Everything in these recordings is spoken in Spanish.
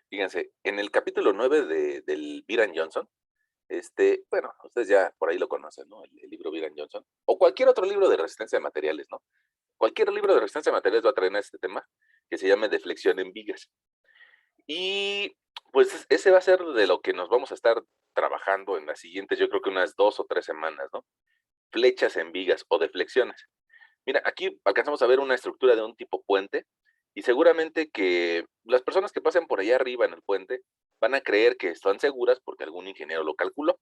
Fíjense, en el capítulo 9 del Byron Johnson, bueno, ustedes ya por ahí lo conocen, ¿no? El libro Byron Johnson, o cualquier otro libro de resistencia de materiales, ¿no? Cualquier libro de resistencia de materiales va a traer este tema que se llama deflexión en vigas. Y pues ese va a ser de lo que nos vamos a estar trabajando en las siguientes, yo creo que unas 2 o 3 semanas, ¿no? Flechas en vigas o deflexiones. Mira, aquí alcanzamos a ver una estructura de un tipo puente y seguramente que las personas que pasen por allá arriba en el puente van a creer que están seguras porque algún ingeniero lo calculó.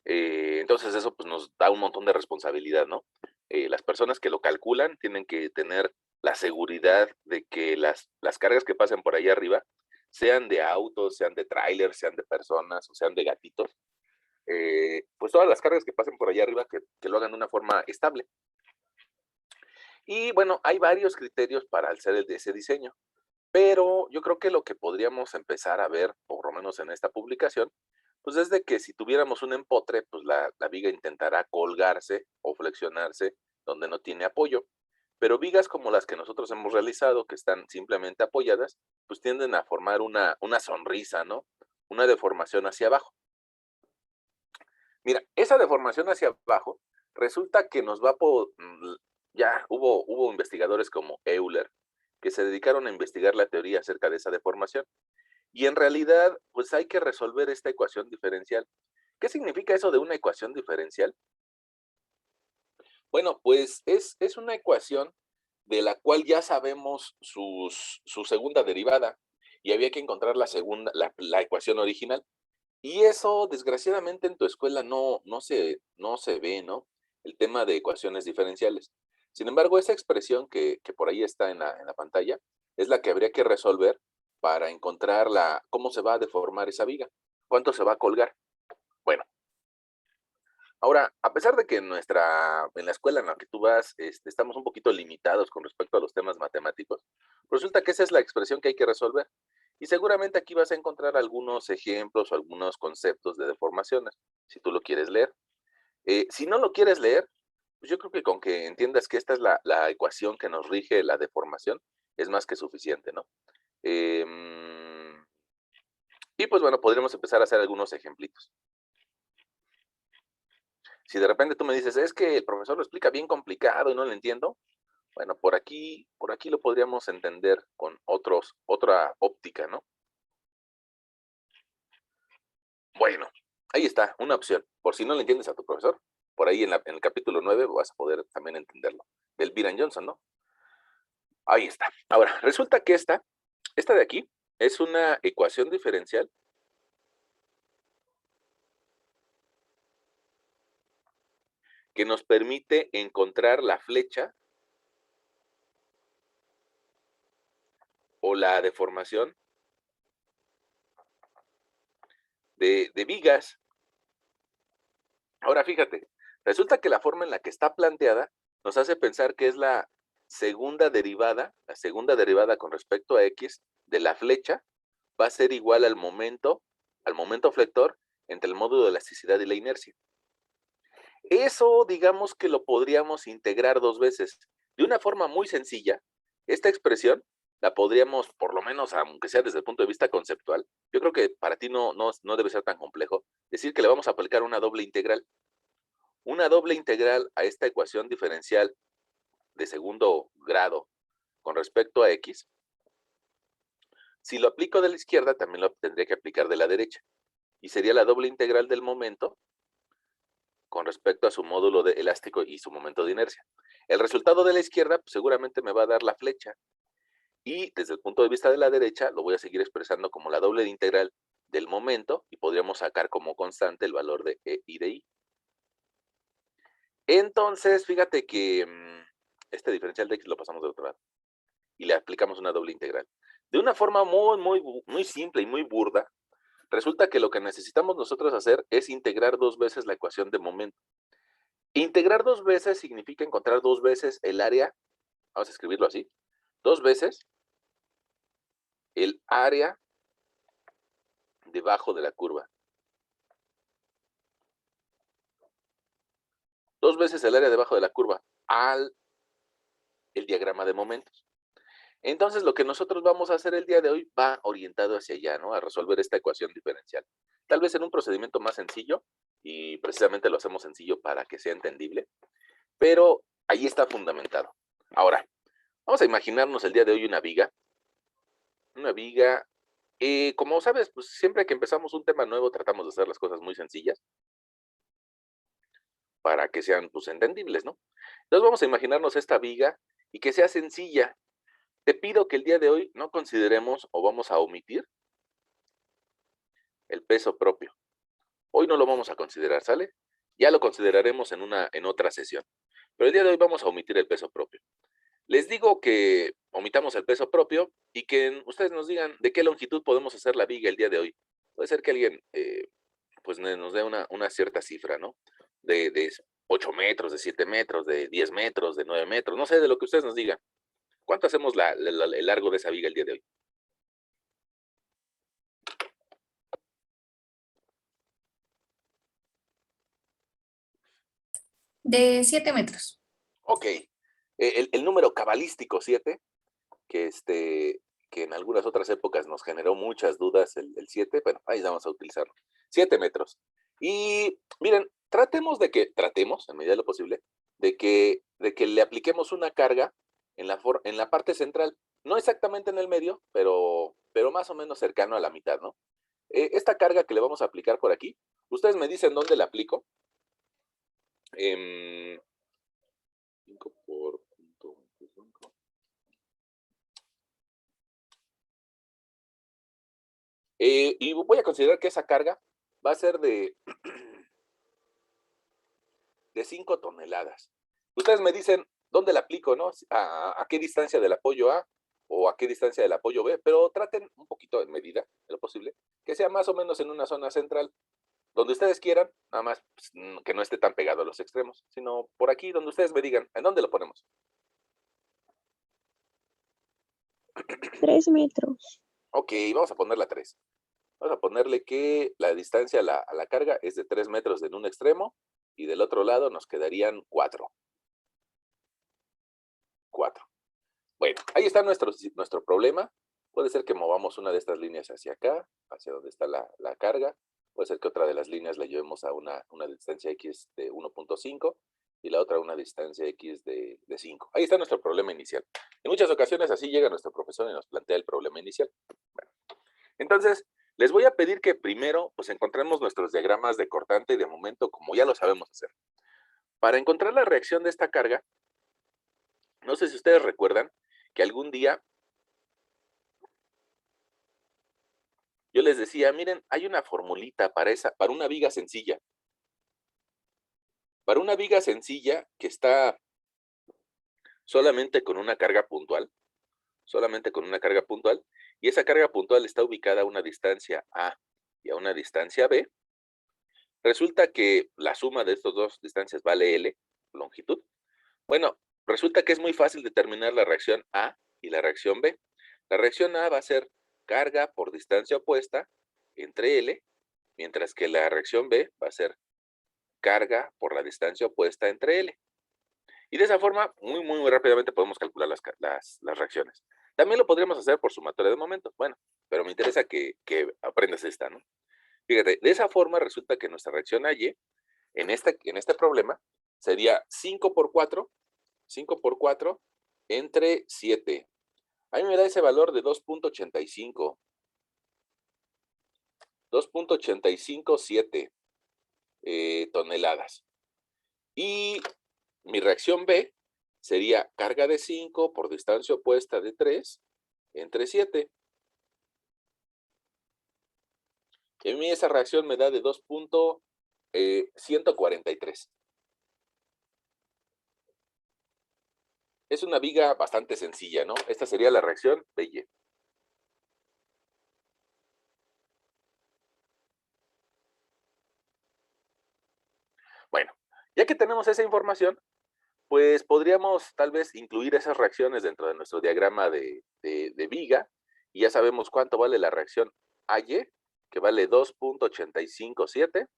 Entonces eso pues nos da un montón de responsabilidad, ¿no? Las personas que lo calculan tienen que tener la seguridad de que las cargas que pasen por allá arriba, sean de autos, sean de trailers, sean de personas o sean de gatitos, pues todas las cargas que pasen por allá arriba que lo hagan de una forma estable. Y bueno, hay varios criterios para hacer ese diseño, pero yo creo que lo que podríamos empezar a ver, por lo menos en esta publicación, pues es de que si tuviéramos un empotre, pues la viga intentará colgarse o flexionarse donde no tiene apoyo. Pero vigas como las que nosotros hemos realizado, que están simplemente apoyadas, pues tienden a formar una sonrisa, ¿no? Una deformación hacia abajo. Mira, esa deformación hacia abajo resulta que nos va a ya hubo investigadores como Euler que se dedicaron a investigar la teoría acerca de esa deformación. Y en realidad, pues hay que resolver esta ecuación diferencial. ¿Qué significa eso de una ecuación diferencial? Bueno, pues es una ecuación de la cual ya sabemos su segunda derivada y había que encontrar la ecuación original. Y eso, desgraciadamente, en tu escuela no se ve, ¿no? El tema de ecuaciones diferenciales. Sin embargo, esa expresión que por ahí está en la pantalla es la que habría que resolver para encontrar cómo se va a deformar esa viga, cuánto se va a colgar. Bueno, ahora, a pesar de que en la escuela en la que tú vas, estamos un poquito limitados con respecto a los temas matemáticos, resulta que esa es la expresión que hay que resolver. Y seguramente aquí vas a encontrar algunos ejemplos o algunos conceptos de deformaciones, si tú lo quieres leer. Si no lo quieres leer, pues yo creo que con que entiendas que esta es la ecuación que nos rige la deformación, es más que suficiente, ¿no? Em, y pues bueno, podríamos empezar a hacer algunos ejemplitos. Si de repente tú me dices, es que el profesor lo explica bien complicado y no lo entiendo, bueno, por aquí lo podríamos entender con otra óptica, ¿no? Bueno, ahí está, una opción. Por si no le entiendes a tu profesor, por ahí en el capítulo 9 vas a poder también entenderlo. Del Byron Johnson, ¿no? Ahí está. Ahora, resulta que esta de aquí, es una ecuación diferencial que nos permite encontrar la flecha o la deformación de vigas. Ahora fíjate, resulta que la forma en la que está planteada nos hace pensar que es la segunda derivada con respecto a x de la flecha va a ser igual al momento flector entre el módulo de elasticidad y la inercia. Eso, digamos que lo podríamos integrar dos veces. De una forma muy sencilla, esta expresión la podríamos, por lo menos, aunque sea desde el punto de vista conceptual, yo creo que para ti no debe ser tan complejo, decir que le vamos a aplicar una doble integral. Una doble integral a esta ecuación diferencial de segundo grado con respecto a x, si lo aplico de la izquierda, también lo tendría que aplicar de la derecha. Y sería la doble integral del momento con respecto a su módulo de elástico y su momento de inercia. El resultado de la izquierda pues, seguramente me va a dar la flecha. Y desde el punto de vista de la derecha, lo voy a seguir expresando como la doble de integral del momento y podríamos sacar como constante el valor de E y de I. Entonces, fíjate que este diferencial de X lo pasamos del otro lado y le aplicamos una doble integral. De una forma muy, muy, muy simple y muy burda, resulta que lo que necesitamos nosotros hacer es integrar dos veces la ecuación de momento. Integrar dos veces significa encontrar dos veces el área, vamos a escribirlo así, dos veces el área debajo de la curva. Dos veces el área debajo de la curva al el diagrama de momentos. Entonces, lo que nosotros vamos a hacer el día de hoy va orientado hacia allá, ¿no? A resolver esta ecuación diferencial. Tal vez en un procedimiento más sencillo, y precisamente lo hacemos sencillo para que sea entendible, pero ahí está fundamentado. Ahora, vamos a imaginarnos el día de hoy una viga, como sabes, pues siempre que empezamos un tema nuevo tratamos de hacer las cosas muy sencillas para que sean pues entendibles, ¿no? Entonces vamos a imaginarnos esta viga y que sea sencilla. Te pido que el día de hoy no consideremos o vamos a omitir el peso propio. Hoy no lo vamos a considerar, ¿sale? Ya lo consideraremos en otra sesión. Pero el día de hoy vamos a omitir el peso propio. Les digo que omitamos el peso propio y que ustedes nos digan de qué longitud podemos hacer la viga el día de hoy. Puede ser que alguien pues nos dé una cierta cifra, ¿no? De 8 metros, de 7 metros, de 10 metros, de 9 metros, no sé, de lo que ustedes nos digan. ¿Cuánto hacemos el largo de esa viga el día de hoy? De 7 metros. Ok. El número cabalístico 7 que, que en algunas otras épocas nos generó muchas dudas el 7, bueno, ahí vamos a utilizarlo. 7 metros. Y miren, tratemos, en medida de lo posible, de que le apliquemos una carga en la parte central, no exactamente en el medio, pero más o menos cercano a la mitad, ¿no? Esta carga que le vamos a aplicar por aquí, ustedes me dicen dónde la aplico. 5 por punto 25. Y voy a considerar que esa carga va a ser de 5 toneladas. Ustedes me dicen dónde la aplico, ¿no? A qué distancia del apoyo A o a qué distancia del apoyo B, pero traten un poquito en medida, de lo posible, que sea más o menos en una zona central, donde ustedes quieran, nada más pues, que no esté tan pegado a los extremos, sino por aquí, donde ustedes me digan, ¿en dónde lo ponemos? 3 metros. Ok, vamos a ponerla 3. Vamos a ponerle que la distancia a la carga es de 3 metros en un extremo y del otro lado nos quedarían 4. 4. Bueno, ahí está nuestro problema. Puede ser que movamos una de estas líneas hacia acá, hacia donde está la carga. Puede ser que otra de las líneas la llevemos a una distancia X de 1.5 y la otra a una distancia X de 5. Ahí está nuestro problema inicial. En muchas ocasiones así llega nuestro profesor y nos plantea el problema inicial. Bueno, entonces, les voy a pedir que primero pues encontremos nuestros diagramas de cortante y de momento como ya lo sabemos hacer. Para encontrar la reacción de esta carga, no sé si ustedes recuerdan que algún día yo les decía, miren, hay una formulita para una viga sencilla. Para una viga sencilla que está solamente con una carga puntual, solamente con una carga puntual, y esa carga puntual está ubicada a una distancia A y a una distancia B, resulta que la suma de estas dos distancias vale L, longitud. Bueno, resulta que es muy fácil determinar la reacción A y la reacción B. La reacción A va a ser carga por distancia opuesta entre L, mientras que la reacción B va a ser carga por la distancia opuesta entre L. Y de esa forma, muy rápidamente podemos calcular las reacciones. También lo podríamos hacer por sumatoria de momentos. Bueno, pero me interesa que aprendas esta, ¿no? Fíjate, de esa forma resulta que nuestra reacción a Y, en este problema, sería 5 por 4 entre 7. A mí me da ese valor de 2.85. 2.857 toneladas. Y mi reacción B sería carga de 5 por distancia opuesta de 3 entre 7. Y a mí esa reacción me da de 2.143. Es una viga bastante sencilla, ¿no? Esta sería la reacción BY. Bueno, ya que tenemos esa información, pues podríamos tal vez incluir esas reacciones dentro de nuestro diagrama de viga y ya sabemos cuánto vale la reacción AY, que vale 2.857,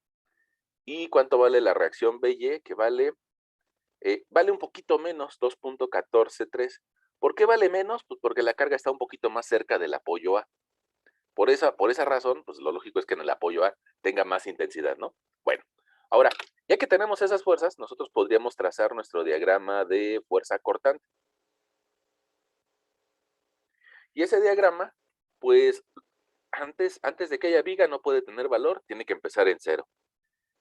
y cuánto vale la reacción BY, que vale un poquito menos, 2.143. ¿Por qué vale menos? Pues porque la carga está un poquito más cerca del apoyo A. Por esa razón, pues lo lógico es que en el apoyo A tenga más intensidad, ¿no? Bueno, ahora, ya que tenemos esas fuerzas, nosotros podríamos trazar nuestro diagrama de fuerza cortante. Y ese diagrama, pues, antes de que haya viga no puede tener valor, tiene que empezar en cero.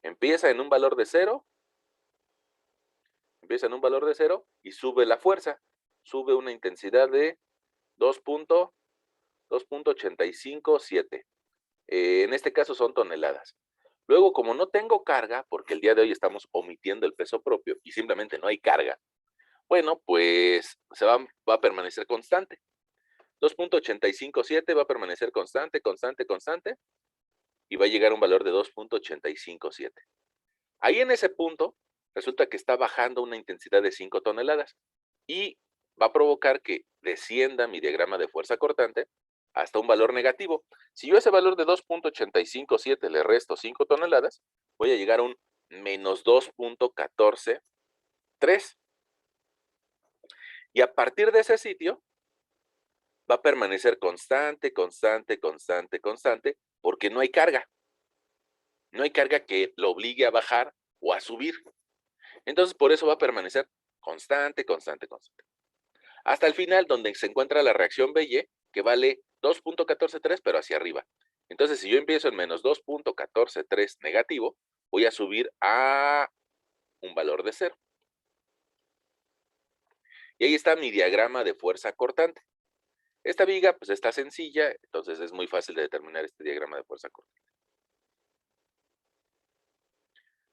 Empieza en un valor de cero, y sube la fuerza. Sube una intensidad de 2.857. En este caso son toneladas. Luego, como no tengo carga, porque el día de hoy estamos omitiendo el peso propio y simplemente no hay carga, bueno, pues va a permanecer constante. 2.857 va a permanecer constante, constante, constante, y va a llegar a un valor de 2.857. Ahí en ese punto, resulta que está bajando una intensidad de 5 toneladas y va a provocar que descienda mi diagrama de fuerza cortante hasta un valor negativo. Si yo a ese valor de 2.857 le resto 5 toneladas, voy a llegar a un menos 2.143. Y a partir de ese sitio, va a permanecer constante, constante, constante, constante, porque no hay carga. No hay carga que lo obligue a bajar o a subir. Entonces, por eso va a permanecer constante, constante, constante. Hasta el final, donde se encuentra la reacción BY, que vale 2.143, pero hacia arriba. Entonces, si yo empiezo en menos 2.143 negativo, voy a subir a un valor de 0. Y ahí está mi diagrama de fuerza cortante. Esta viga, pues, está sencilla, entonces es muy fácil de determinar este diagrama de fuerza cortante.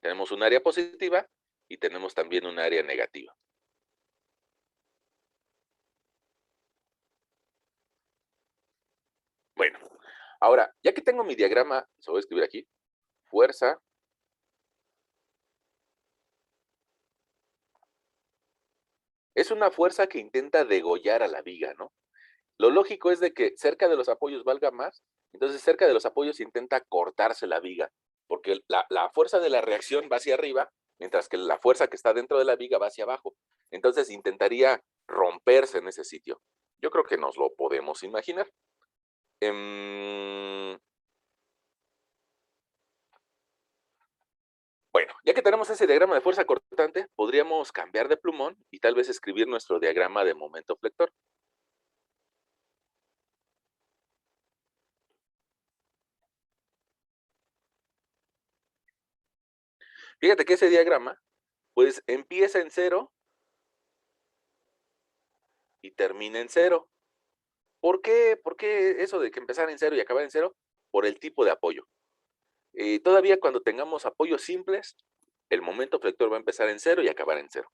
Tenemos un área positiva y tenemos también un área negativa. Bueno, ahora, ya que tengo mi diagrama, se voy a escribir aquí, fuerza es una fuerza que intenta degollar a la viga, ¿no? Lo lógico es de que cerca de los apoyos valga más, entonces cerca de los apoyos intenta cortarse la viga, porque la fuerza de la reacción va hacia arriba, mientras que la fuerza que está dentro de la viga va hacia abajo. Entonces intentaría romperse en ese sitio. Yo creo que nos lo podemos imaginar. Bueno, ya que tenemos ese diagrama de fuerza cortante, podríamos cambiar de plumón y tal vez escribir nuestro diagrama de momento flector. Fíjate que ese diagrama, pues empieza en 0 y termina en 0. ¿Por qué? ¿Por qué eso de que empezar en 0 y acabar en 0? Por el tipo de apoyo. Todavía cuando tengamos apoyos simples, el momento flector va a empezar en 0 y acabar en 0.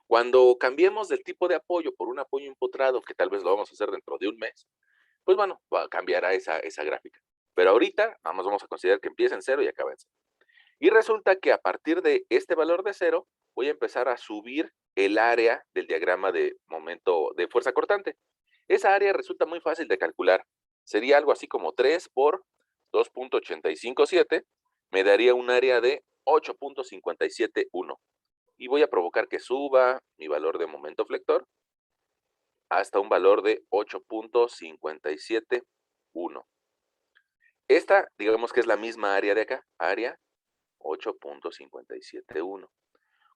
Cuando cambiemos del tipo de apoyo por un apoyo empotrado, que tal vez lo vamos a hacer dentro de un mes, pues bueno, cambiará esa gráfica. Pero ahorita, nada más vamos a considerar que empieza en 0 y acaba en 0. Y resulta que a partir de este valor de 0, voy a empezar a subir el área del diagrama de momento de fuerza cortante. Esa área resulta muy fácil de calcular. Sería algo así como 3 por 2.857, me daría un área de 8.571. Y voy a provocar que suba mi valor de momento flector hasta un valor de 8.571. Esta, digamos que es la misma área de acá, área 8.571.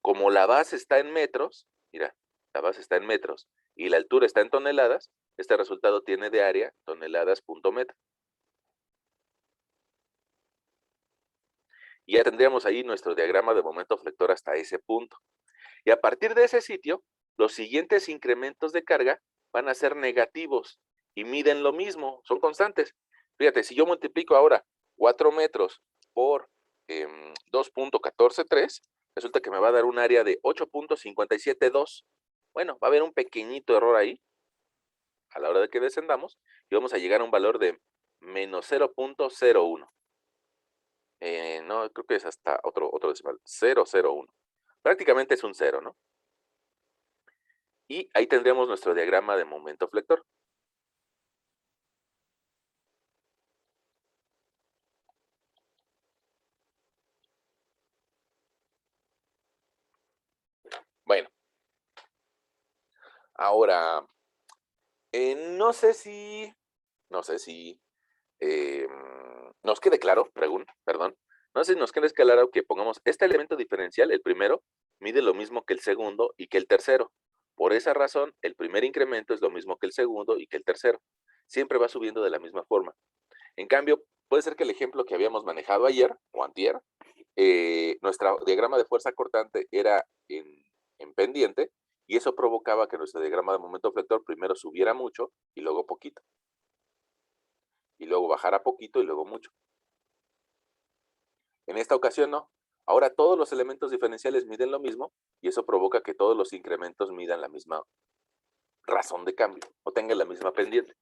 Como la base está en metros, mira, la base está en metros y la altura está en toneladas, este resultado tiene de área toneladas punto metro. Y ya tendríamos ahí nuestro diagrama de momento flector hasta ese punto. Y a partir de ese sitio, los siguientes incrementos de carga van a ser negativos y miden lo mismo, son constantes. Fíjate, si yo multiplico ahora 4 metros por 2.143, resulta que me va a dar un área de 8.572. Bueno, va a haber un pequeñito error ahí a la hora de que descendamos y vamos a llegar a un valor de menos 0.01. No, creo que es hasta otro decimal, 001. Prácticamente es un 0, ¿no? Y ahí tendríamos nuestro diagrama de momento flector. Bueno, ahora, No sé si nos quede claro, perdón, no sé si nos quede claro que pongamos este elemento diferencial, el primero, mide lo mismo que el segundo y que el tercero. Por esa razón, el primer incremento es lo mismo que el segundo y que el tercero. Siempre va subiendo de la misma forma. En cambio, puede ser que el ejemplo que habíamos manejado ayer o antier, nuestro diagrama de fuerza cortante era en pendiente y eso provocaba que nuestro diagrama de momento flector primero subiera mucho y luego poquito. Y luego bajara poquito y luego mucho. En esta ocasión no. Ahora todos los elementos diferenciales miden lo mismo y eso provoca que todos los incrementos midan la misma razón de cambio o tengan la misma pendiente.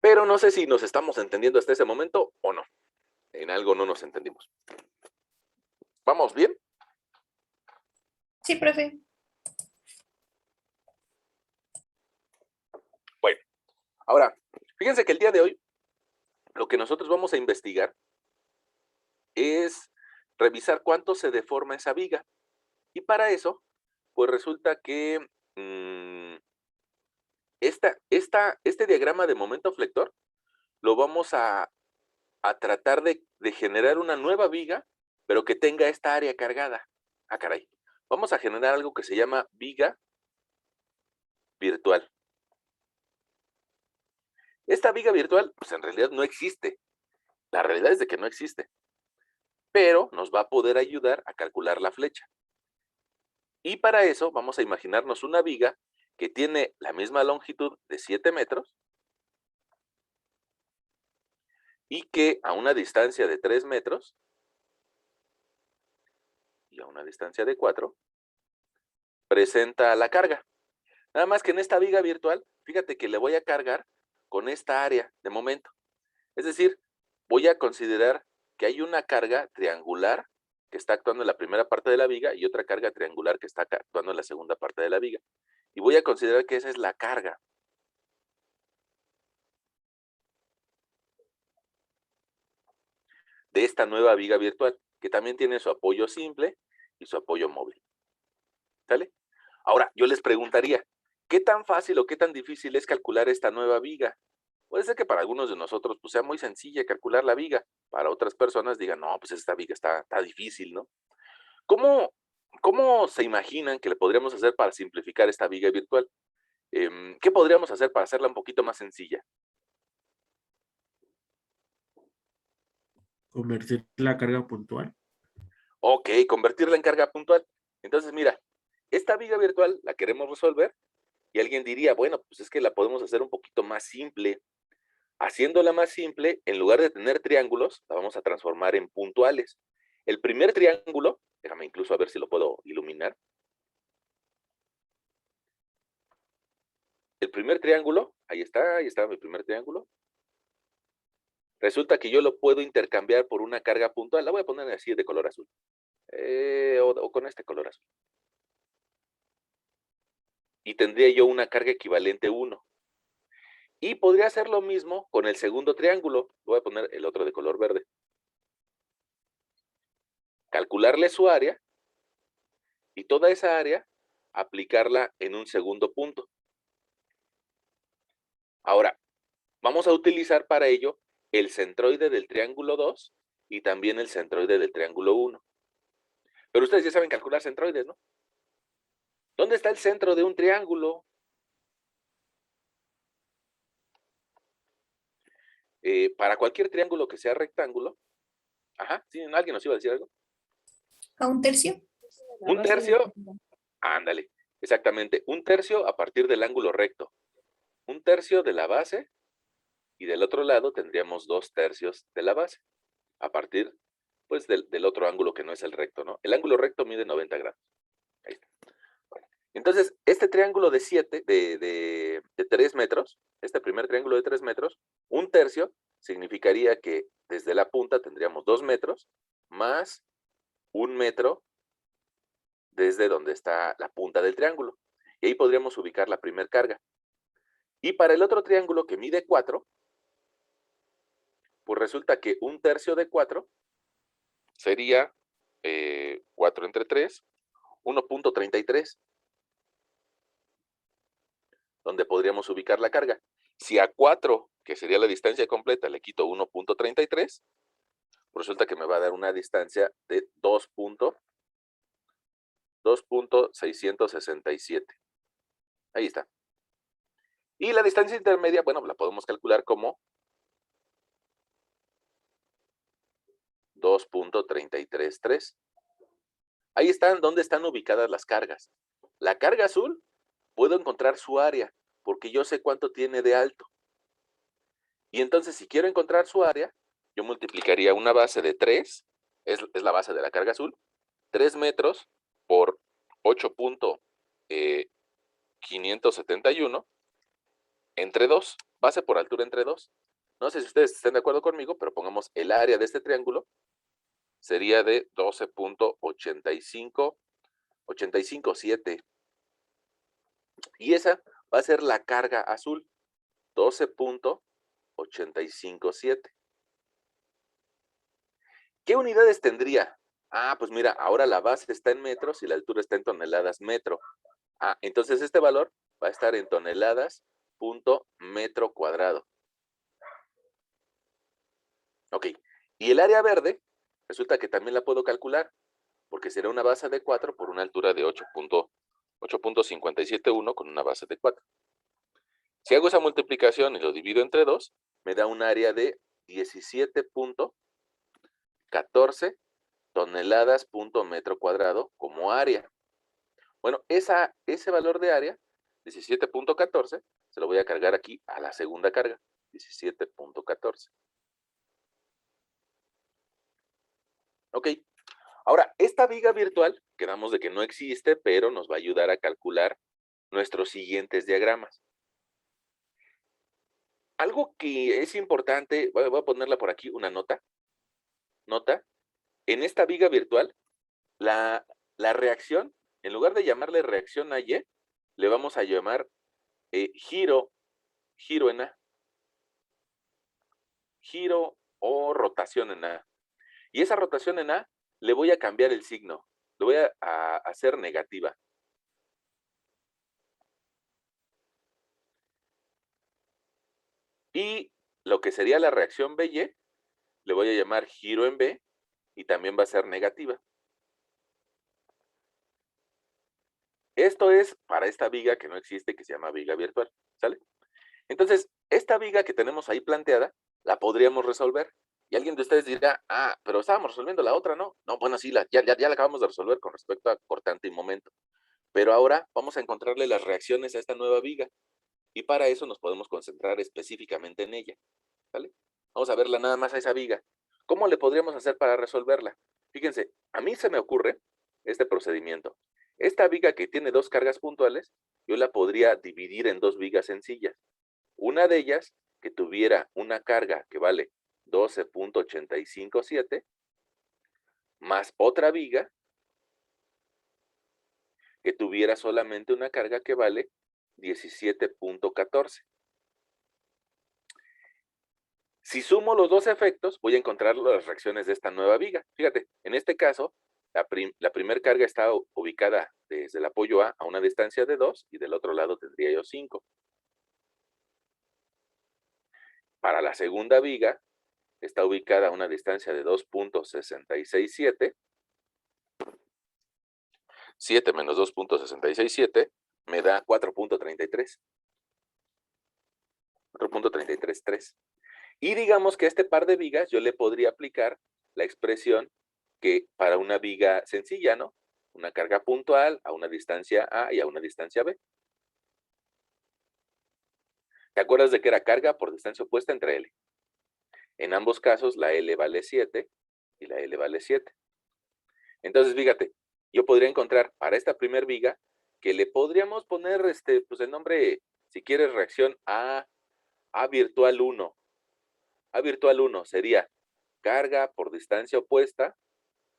Pero no sé si nos estamos entendiendo hasta ese momento o no. En algo no nos entendimos. ¿Vamos bien? Sí, profe. Bueno, ahora, fíjense que el día de hoy lo que nosotros vamos a investigar es revisar cuánto se deforma esa viga. Y para eso, pues resulta que este diagrama de momento flector lo vamos a tratar de generar una nueva viga, pero que tenga esta área cargada. Ah, caray. Vamos a generar algo que se llama viga virtual. Esta viga virtual, pues en realidad no existe. La realidad es de que no existe. Pero nos va a poder ayudar a calcular la flecha. Y para eso vamos a imaginarnos una viga que tiene la misma longitud de 7 metros y que a una distancia de 3 metros y a una distancia de 4 presenta la carga. Nada más que en esta viga virtual, fíjate que le voy a cargar con esta área de momento. Es decir, voy a considerar que hay una carga triangular que está actuando en la primera parte de la viga y otra carga triangular que está actuando en la segunda parte de la viga. Y voy a considerar que esa es la carga. De esta nueva viga virtual, que también tiene su apoyo simple y su apoyo móvil. ¿Sale? Ahora, yo les preguntaría, ¿qué tan fácil o qué tan difícil es calcular esta nueva viga? Puede ser que para algunos de nosotros pues, sea muy sencilla calcular la viga. Para otras personas digan, no, pues esta viga está difícil, ¿no? ¿Cómo se imaginan que le podríamos hacer para simplificar esta viga virtual? ¿Qué podríamos hacer para hacerla un poquito más sencilla? Convertir la carga puntual. Ok, convertirla en carga puntual. Entonces, mira, esta viga virtual la queremos resolver y alguien diría, bueno, pues es que la podemos hacer un poquito más simple. Haciéndola más simple, en lugar de tener triángulos, la vamos a transformar en puntuales. El primer triángulo, déjame incluso a ver si lo puedo iluminar. El primer triángulo, ahí está mi primer triángulo. Resulta que yo lo puedo intercambiar por una carga puntual. La voy a poner así de color azul. O con este color azul. Y tendría yo una carga equivalente 1. Y podría hacer lo mismo con el segundo triángulo. Voy a poner el otro de color verde. Calcularle su área y toda esa área aplicarla en un segundo punto. Ahora, vamos a utilizar para ello el centroide del triángulo 2 y también el centroide del triángulo 1. Pero ustedes ya saben calcular centroides, ¿no? ¿Dónde está el centro de un triángulo? Para cualquier triángulo que sea rectángulo. Ajá, ¿sí? ¿Alguien nos iba a decir algo? ¿A un tercio? Un tercio, ándale, exactamente, un tercio a partir del ángulo recto. Un tercio de la base y del otro lado tendríamos 2/3 de la base. A partir, pues, del otro ángulo que no es el recto, ¿no? El ángulo recto mide 90 grados. Ahí está. Bueno, entonces, este triángulo de 3 metros, este primer triángulo de 3 metros, un tercio significaría que desde la punta tendríamos 2 metros más 1 metro desde donde está la punta del triángulo. Y ahí podríamos ubicar la primer carga. Y para el otro triángulo que mide 4, pues resulta que un tercio de 4 sería 4 entre 3, 1.33. donde podríamos ubicar la carga. Si a 4, que sería la distancia completa, le quito 1.33, resulta que me va a dar una distancia de 2.667. Ahí está. Y la distancia intermedia, bueno, la podemos calcular como 2.333. Ahí están donde están ubicadas las cargas. La carga azul, puedo encontrar su área, porque yo sé cuánto tiene de alto. Y entonces, si quiero encontrar su área, yo multiplicaría una base de 3, es la base de la carga azul, 3 metros por 8.571 entre 2, base por altura entre 2. No sé si ustedes estén de acuerdo conmigo, pero pongamos el área de este triángulo, sería de 12.857. Y esa va a ser la carga azul, 12.857. ¿Qué unidades tendría? Ah, pues mira, ahora la base está en metros y la altura está en toneladas metro. Ah, entonces este valor va a estar en toneladas punto metro cuadrado. Ok, y el área verde, resulta que también la puedo calcular, porque será una base de 4 por una altura de 8.571 con una base de 4. Si hago esa multiplicación y lo divido entre 2, me da un área de 17.14 toneladas punto metro cuadrado como área. Bueno, ese valor de área, 17.14, se lo voy a cargar aquí a la segunda carga, 17.14. Ok, ahora, esta viga virtual, quedamos de que no existe, pero nos va a ayudar a calcular nuestros siguientes diagramas. Algo que es importante, voy a ponerla por aquí, una nota. Nota, en esta viga virtual, la reacción, en lugar de llamarle reacción a Y, le vamos a llamar giro en A. Giro o rotación en A. Y esa rotación en A, le voy a cambiar el signo. Le voy a hacer negativa. Y lo que sería la reacción BY, le voy a llamar giro en B y también va a ser negativa. Esto es para esta viga que no existe, que se llama viga virtual, ¿sale? Entonces, esta viga que tenemos ahí planteada, la podríamos resolver. Y alguien de ustedes dirá, ah, pero estábamos resolviendo la otra, ¿no? No, bueno, sí, ya la acabamos de resolver con respecto a cortante y momento. Pero ahora vamos a encontrarle las reacciones a esta nueva viga. Y para eso nos podemos concentrar específicamente en ella, ¿vale? Vamos a verla nada más a esa viga. ¿Cómo le podríamos hacer para resolverla? Fíjense, a mí se me ocurre este procedimiento. Esta viga que tiene dos cargas puntuales, yo la podría dividir en dos vigas sencillas. Una de ellas que tuviera una carga que vale 12.857, más otra viga que tuviera solamente una carga que vale 17.14. Si sumo los dos efectos, voy a encontrar las reacciones de esta nueva viga. Fíjate, en este caso, la primera carga está ubicada desde el apoyo A una distancia de 2 y del otro lado tendría yo 5. Para la segunda viga, está ubicada a una distancia de 2.667. 7 menos 2.667 me da 4.33. 4.333. Y digamos que a este par de vigas yo le podría aplicar la expresión que para una viga sencilla, ¿no? Una carga puntual a una distancia A y a una distancia B. ¿Te acuerdas de que era carga por distancia opuesta entre L? En ambos casos la L vale 7 y la L vale 7. Entonces, fíjate, yo podría encontrar para esta primer viga que le podríamos poner pues el nombre, si quieres, reacción A virtual 1. A virtual 1 sería carga por distancia opuesta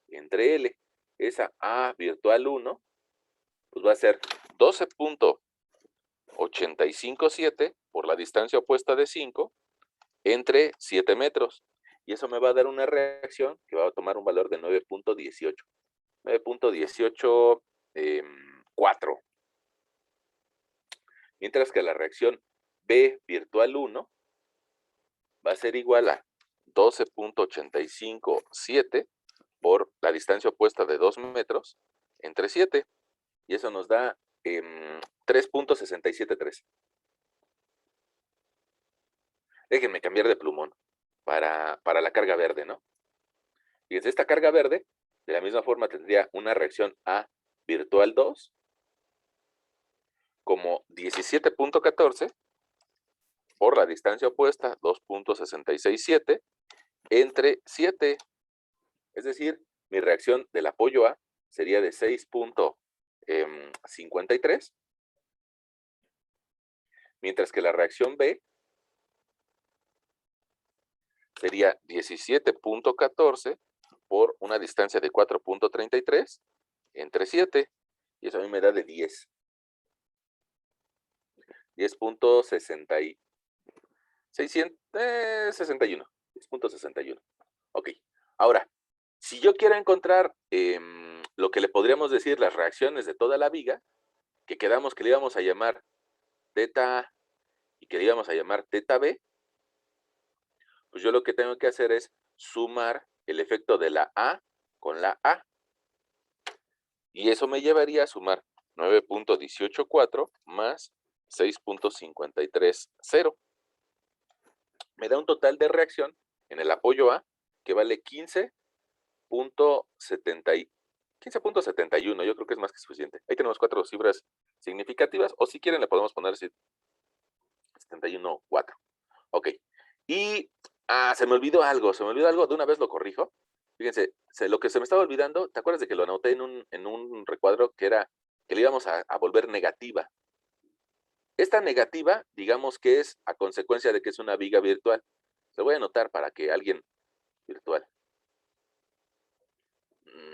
entre L. Esa A virtual 1, pues va a ser 12.857 por la distancia opuesta de 5 entre 7 metros. Y eso me va a dar una reacción que va a tomar un valor de 9.18. 9.184. mientras que la reacción B virtual 1 va a ser igual a 12.857 por la distancia opuesta de 2 metros entre 7, y eso nos da 3.673. Déjenme cambiar de plumón para la carga verde, ¿no? Fíjense, esta carga verde, de la misma forma, tendría una reacción A virtual 2 como 17.14 por la distancia opuesta, 2.667, entre 7. Es decir, mi reacción del apoyo A sería de 6.53, mientras que la reacción B sería 17.14 por una distancia de 4.33 entre 7, y eso a mí me da de 10. 10.61. 10.61. Ok. Ahora, si yo quiero encontrar lo que le podríamos decir las reacciones de toda la viga, que quedamos que le íbamos a llamar teta A y que le íbamos a llamar teta B, pues yo lo que tengo que hacer es sumar el efecto de la A con la A. Y eso me llevaría a sumar 9.184 más 6.530. Me da un total de reacción en el apoyo A que vale 15.71. Yo creo que es más que suficiente. Ahí tenemos 4 cifras significativas, o si quieren le podemos poner 71.4. Ok. Y se me olvidó algo, de una vez lo corrijo. Fíjense, lo que se me estaba olvidando, ¿te acuerdas de que lo anoté en un recuadro que era que le íbamos a volver negativa? Esta negativa, digamos que es a consecuencia de que es una viga virtual. Lo voy a anotar para que alguien virtual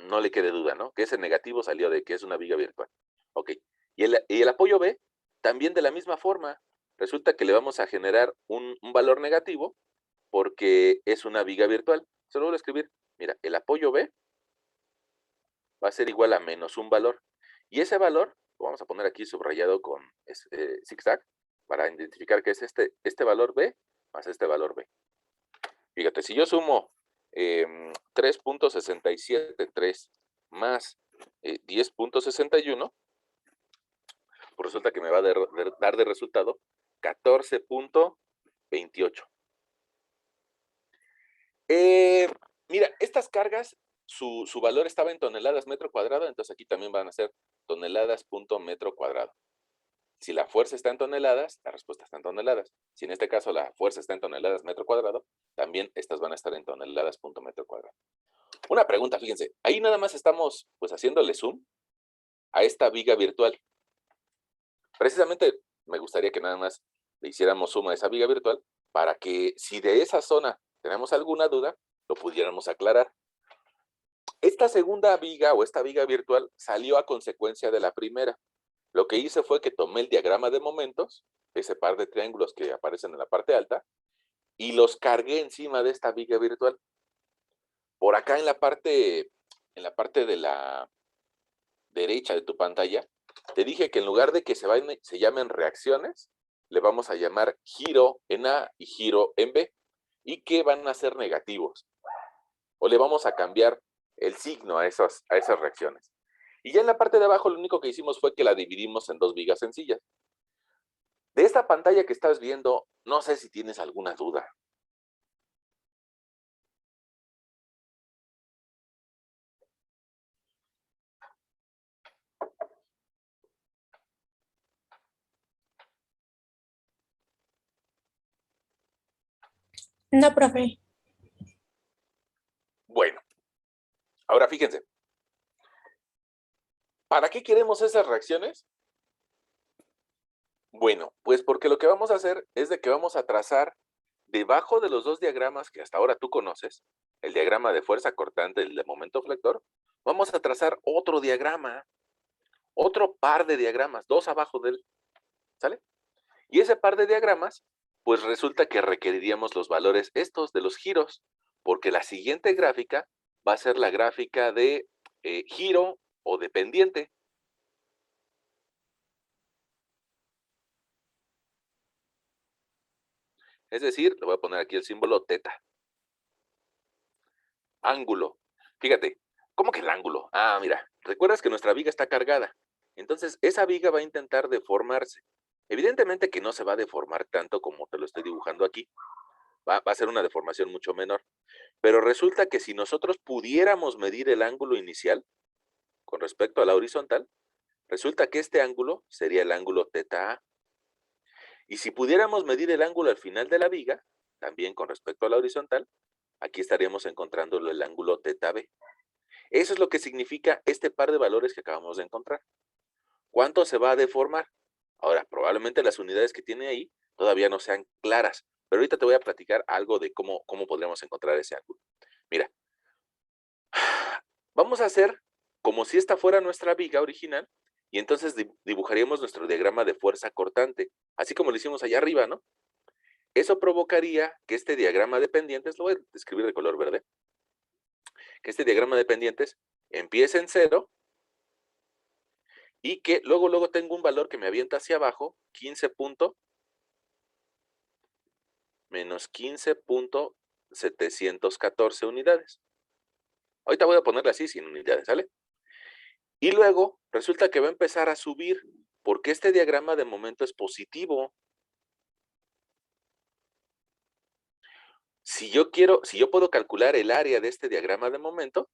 no le quede duda, ¿no? Que ese negativo salió de que es una viga virtual. Ok. Y el apoyo B, también de la misma forma. Resulta que le vamos a generar un valor negativo porque es una viga virtual. Se lo voy a escribir. Mira, el apoyo B va a ser igual a menos un valor. Y ese valor, lo vamos a poner aquí subrayado con zigzag, para identificar que es este valor B más este valor B. Fíjate, si yo sumo 3.673 más 10.61, pues resulta que me va a dar de resultado 14.28. Mira, estas cargas, su valor estaba en toneladas metro cuadrado, entonces aquí también van a ser toneladas punto metro cuadrado. Si la fuerza está en toneladas, la respuesta está en toneladas. Si en este caso la fuerza está en toneladas metro cuadrado, también estas van a estar en toneladas punto metro cuadrado. Una pregunta, fíjense, ahí nada más estamos pues haciéndole zoom a esta viga virtual. Precisamente me gustaría que nada más le hiciéramos zoom a esa viga virtual para que si de esa zona tenemos alguna duda, lo pudiéramos aclarar. Esta segunda viga o esta viga virtual salió a consecuencia de la primera. Lo que hice fue que tomé el diagrama de momentos, ese par de triángulos que aparecen en la parte alta, y los cargué encima de esta viga virtual. Por acá en la parte de la derecha de tu pantalla, te dije que en lugar de que se llamen reacciones, le vamos a llamar giro en A y giro en B, y que van a ser negativos. O le vamos a cambiar el signo a esas reacciones. Y ya en la parte de abajo lo único que hicimos fue que la dividimos en dos vigas sencillas. De esta pantalla que estás viendo, no sé si tienes alguna duda. No, profe. Bueno, ahora fíjense. ¿Para qué queremos esas reacciones? Bueno, pues porque lo que vamos a hacer es de que vamos a trazar debajo de los dos diagramas que hasta ahora tú conoces, el diagrama de fuerza cortante y el de momento flector, vamos a trazar otro diagrama, otro par de diagramas, dos abajo de él, ¿sale? Y ese par de diagramas, pues resulta que requeriríamos los valores estos de los giros, porque la siguiente gráfica va a ser la gráfica de giro o de pendiente. Es decir, le voy a poner aquí el símbolo teta. Ángulo. Fíjate, ¿cómo que el ángulo? Ah, mira, recuerdas que nuestra viga está cargada. Entonces, esa viga va a intentar deformarse. Evidentemente que no se va a deformar tanto como te lo estoy dibujando aquí. Va a ser una deformación mucho menor. Pero resulta que si nosotros pudiéramos medir el ángulo inicial con respecto a la horizontal, resulta que este ángulo sería el ángulo teta A. Y si pudiéramos medir el ángulo al final de la viga, también con respecto a la horizontal, aquí estaríamos encontrándolo el ángulo teta B. Eso es lo que significa este par de valores que acabamos de encontrar. ¿Cuánto se va a deformar? Ahora, probablemente las unidades que tiene ahí todavía no sean claras, pero ahorita te voy a platicar algo de cómo podríamos encontrar ese ángulo. Mira, vamos a hacer como si esta fuera nuestra viga original y entonces dibujaríamos nuestro diagrama de fuerza cortante, así como lo hicimos allá arriba, ¿no? Eso provocaría que este diagrama de pendientes, lo voy a escribir de color verde, que este diagrama de pendientes empiece en 0 y que luego tengo un valor que me avienta hacia abajo, 15 menos 15.714 unidades. Ahorita voy a ponerle así, sin unidades, ¿sale? Y luego resulta que va a empezar a subir, porque este diagrama de momento es positivo. Si yo puedo calcular el área de este diagrama de momento,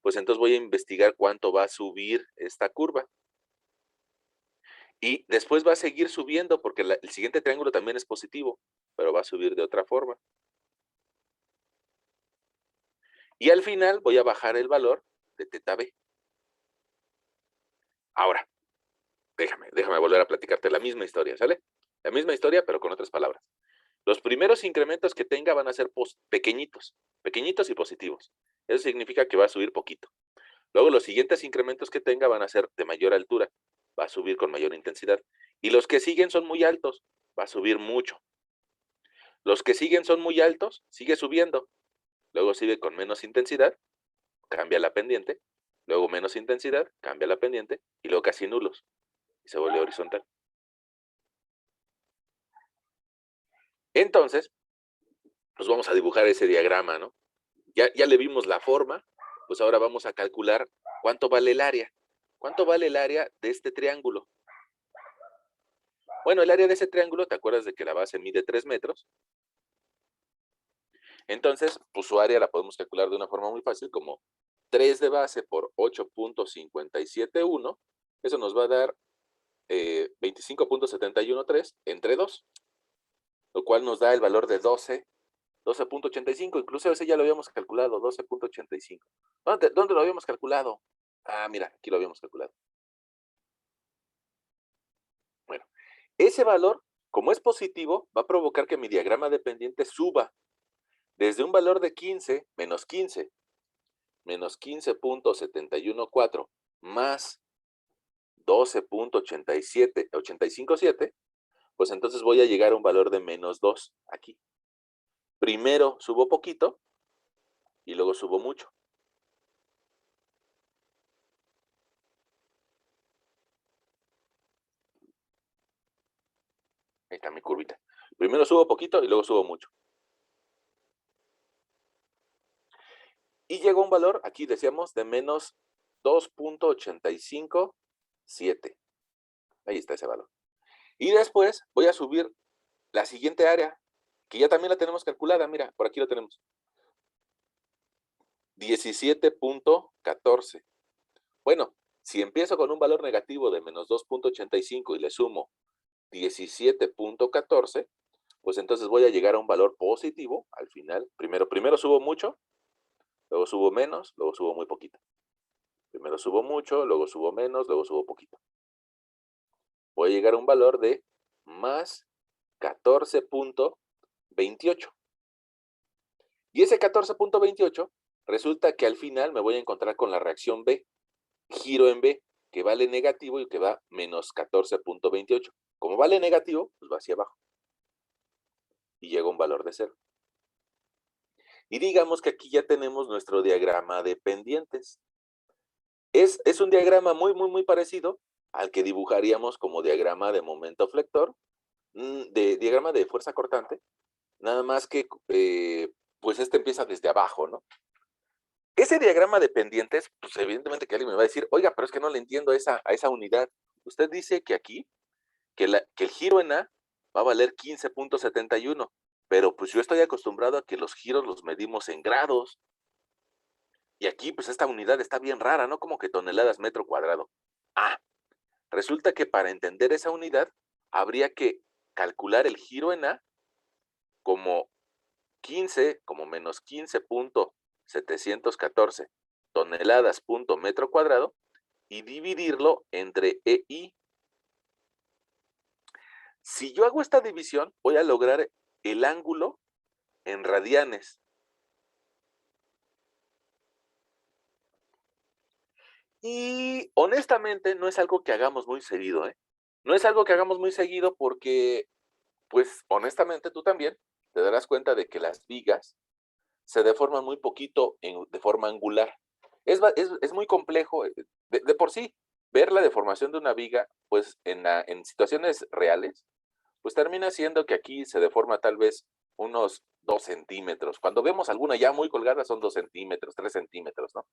pues entonces voy a investigar cuánto va a subir esta curva. Y después va a seguir subiendo, porque el siguiente triángulo también es positivo, pero va a subir de otra forma. Y al final voy a bajar el valor de teta B. Ahora, déjame volver a platicarte la misma historia, ¿sale? La misma historia, pero con otras palabras. Los primeros incrementos que tenga van a ser pequeñitos y positivos. Eso significa que va a subir poquito. Luego los siguientes incrementos que tenga van a ser de mayor altura, va a subir con mayor intensidad. Y los que siguen son muy altos, va a subir mucho. Los que siguen son muy altos, sigue subiendo. Luego sigue con menos intensidad, cambia la pendiente. Luego menos intensidad, cambia la pendiente. Y luego casi nulos. Y se vuelve horizontal. Entonces, pues vamos a dibujar ese diagrama, ¿no? Ya le vimos la forma, pues ahora vamos a calcular cuánto vale el área. ¿Cuánto vale el área de este triángulo? Bueno, el área de ese triángulo, ¿te acuerdas de que la base mide 3 metros? Entonces, pues su área la podemos calcular de una forma muy fácil, como 3 de base por 8.571. Eso nos va a dar 25.713 entre 2, lo cual nos da el valor de 12.85. Incluso ese ya lo habíamos calculado, 12.85. ¿Dónde lo habíamos calculado? Ah, mira, aquí lo habíamos calculado. Bueno, ese valor, como es positivo, va a provocar que mi diagrama de pendiente suba desde un valor de 15, menos 15.714, más 12.857, pues entonces voy a llegar a un valor de menos 2 aquí. Primero subo poquito y luego subo mucho. Ahí está mi curvita. Primero subo poquito y luego subo mucho. Y llegó un valor, aquí decíamos, de menos 2.857. Ahí está ese valor. Y después voy a subir la siguiente área, que ya también la tenemos calculada. Mira, por aquí lo tenemos. 17.14. Bueno, si empiezo con un valor negativo de menos 2.85 y le sumo 17.14, pues entonces voy a llegar a un valor positivo al final. Primero subo mucho, luego subo menos, luego subo muy poquito. Primero subo mucho, luego subo menos, luego subo poquito. Voy a llegar a un valor de más 14.28. Y ese 14.28 resulta que al final me voy a encontrar con la reacción B, giro en B, que vale negativo y que va menos 14.28. Como vale negativo, pues va hacia abajo. Y llega un valor de 0. Y digamos que aquí ya tenemos nuestro diagrama de pendientes. Es un diagrama muy parecido al que dibujaríamos como diagrama de momento flector, diagrama de fuerza cortante, nada más que, pues este empieza desde abajo, ¿no? Ese diagrama de pendientes, pues evidentemente que alguien me va a decir, oiga, pero es que no le entiendo a esa unidad. Usted dice que aquí, que el giro en A va a valer 15.71, pero pues yo estoy acostumbrado a que los giros los medimos en grados. Y aquí, pues esta unidad está bien rara, ¿no? Como que toneladas metro cuadrado. Ah, resulta que para entender esa unidad, habría que calcular el giro en A como 15, como menos 15.714 toneladas punto metro cuadrado y dividirlo entre EI. Si yo hago esta división, voy a lograr el ángulo en radianes. Y honestamente no es algo que hagamos muy seguido, ¿eh? No es algo que hagamos muy seguido porque, pues honestamente tú también te darás cuenta de que las vigas se deforman muy poquito de forma angular. Es muy complejo, de por sí, ver la deformación de una viga, pues en situaciones reales, pues termina siendo que aquí se deforma tal vez unos 2 centímetros. Cuando vemos alguna ya muy colgada son 2 centímetros, 3 centímetros, ¿no?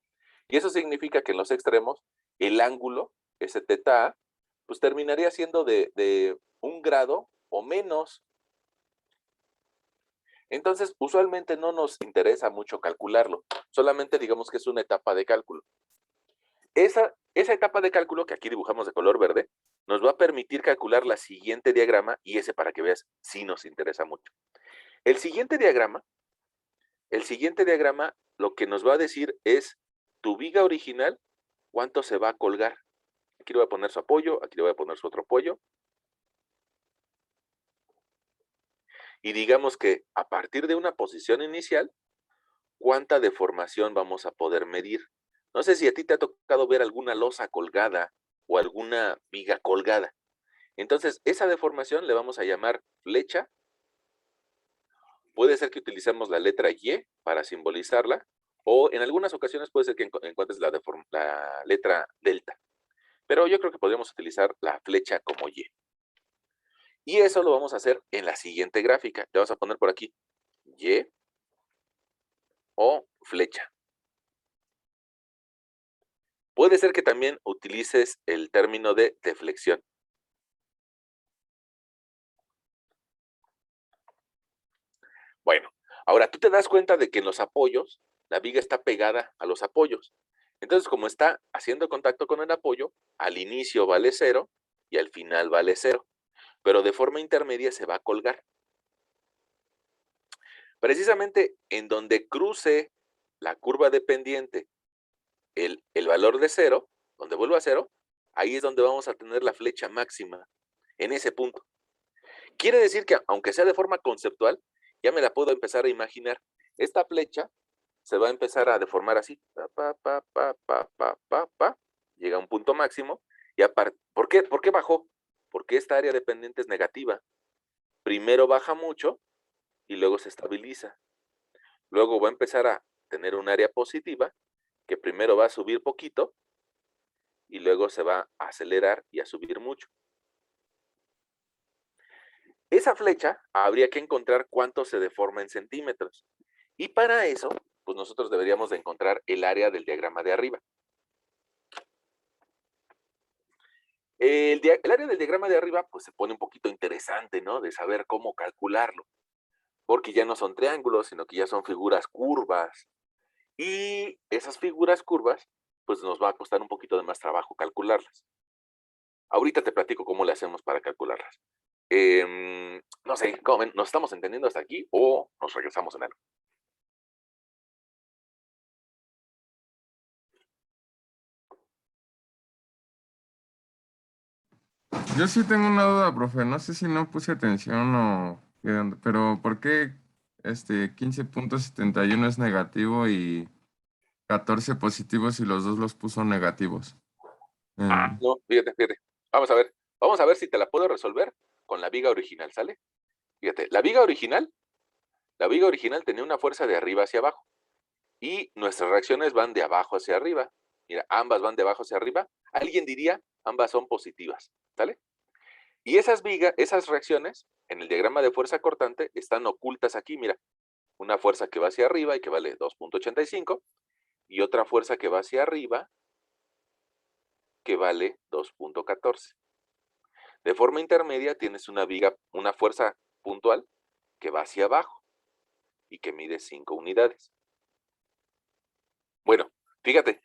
Y eso significa que en los extremos el ángulo, ese teta A, pues terminaría siendo de 1 grado o menos. Entonces, usualmente no nos interesa mucho calcularlo, solamente digamos que es una etapa de cálculo. Esa etapa de cálculo que aquí dibujamos de color verde, nos va a permitir calcular la siguiente diagrama y ese para que veas, sí nos interesa mucho. El siguiente diagrama lo que nos va a decir es tu viga original, cuánto se va a colgar. Aquí le voy a poner su apoyo, aquí le voy a poner su otro apoyo. Y digamos que a partir de una posición inicial, ¿cuánta deformación vamos a poder medir? No sé si a ti te ha tocado ver alguna losa colgada o alguna viga colgada. Entonces, esa deformación le vamos a llamar flecha. Puede ser que utilicemos la letra Y para simbolizarla, o en algunas ocasiones puede ser que encuentres la letra delta. Pero yo creo que podríamos utilizar la flecha como Y. Y eso lo vamos a hacer en la siguiente gráfica. Le vamos a poner por aquí Y o flecha. Puede ser que también utilices el término de deflexión. Bueno, ahora tú te das cuenta de que en los apoyos, la viga está pegada a los apoyos. Entonces, como está haciendo contacto con el apoyo, al inicio vale 0 y al final vale 0. Pero de forma intermedia se va a colgar. Precisamente en donde cruce la curva de pendiente el valor de 0, donde vuelva a 0, ahí es donde vamos a tener la flecha máxima, en ese punto. Quiere decir que aunque sea de forma conceptual, ya me la puedo empezar a imaginar. Esta flecha se va a empezar a deformar así. Llega a un punto máximo. Y ¿por qué bajó? Porque esta área de pendiente es negativa. Primero baja mucho y luego se estabiliza. Luego va a empezar a tener un área positiva que primero va a subir poquito y luego se va a acelerar y a subir mucho. Esa flecha habría que encontrar cuánto se deforma en centímetros. Y para eso, pues nosotros deberíamos de encontrar el área del diagrama de arriba. El área del diagrama de arriba, pues se pone un poquito interesante, ¿no? De saber cómo calcularlo. Porque ya no son triángulos, sino que ya son figuras curvas. Y esas figuras curvas, pues nos va a costar un poquito de más trabajo calcularlas. Ahorita te platico cómo le hacemos para calcularlas. No sé, ¿cómo ven? ¿Nos estamos entendiendo hasta aquí o nos regresamos en algo? Yo sí tengo una duda, profe. No sé si no puse atención o qué onda, pero ¿por qué 15.71 es negativo y 14 positivos y los dos los puso negativos? No, fíjate. Vamos a ver si te la puedo resolver con la viga original, ¿sale? Fíjate, la viga original tenía una fuerza de arriba hacia abajo y nuestras reacciones van de abajo hacia arriba. Mira, ambas van de abajo hacia arriba. Alguien diría, ambas son positivas, ¿sale? Y esas reacciones, en el diagrama de fuerza cortante están ocultas aquí, mira, una fuerza que va hacia arriba y que vale 2.85 y otra fuerza que va hacia arriba que vale 2.14. De forma intermedia tienes una viga, una fuerza puntual que va hacia abajo y que mide 5 unidades. Bueno, fíjate,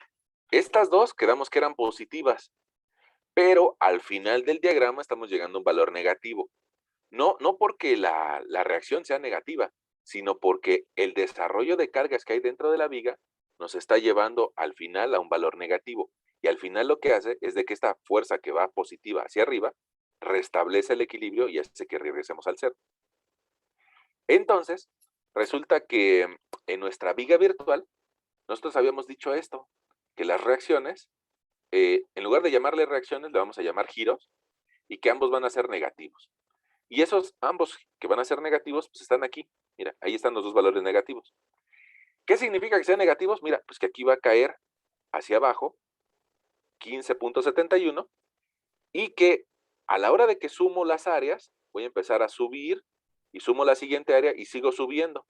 estas dos quedamos que eran positivas, pero al final del diagrama estamos llegando a un valor negativo. No porque la reacción sea negativa, sino porque el desarrollo de cargas que hay dentro de la viga nos está llevando al final a un valor negativo. Y al final lo que hace es de que esta fuerza que va positiva hacia arriba restablece el equilibrio y hace que regresemos al cero. Entonces, resulta que en nuestra viga virtual, nosotros habíamos dicho esto, que las reacciones, en lugar de llamarle reacciones, le vamos a llamar giros, y que ambos van a ser negativos. Y esos ambos que van a ser negativos, pues están aquí. Mira, ahí están los dos valores negativos. ¿Qué significa que sean negativos? Mira, pues que aquí va a caer hacia abajo 15.71 y que a la hora de que sumo las áreas, voy a empezar a subir y sumo la siguiente área y sigo subiendo.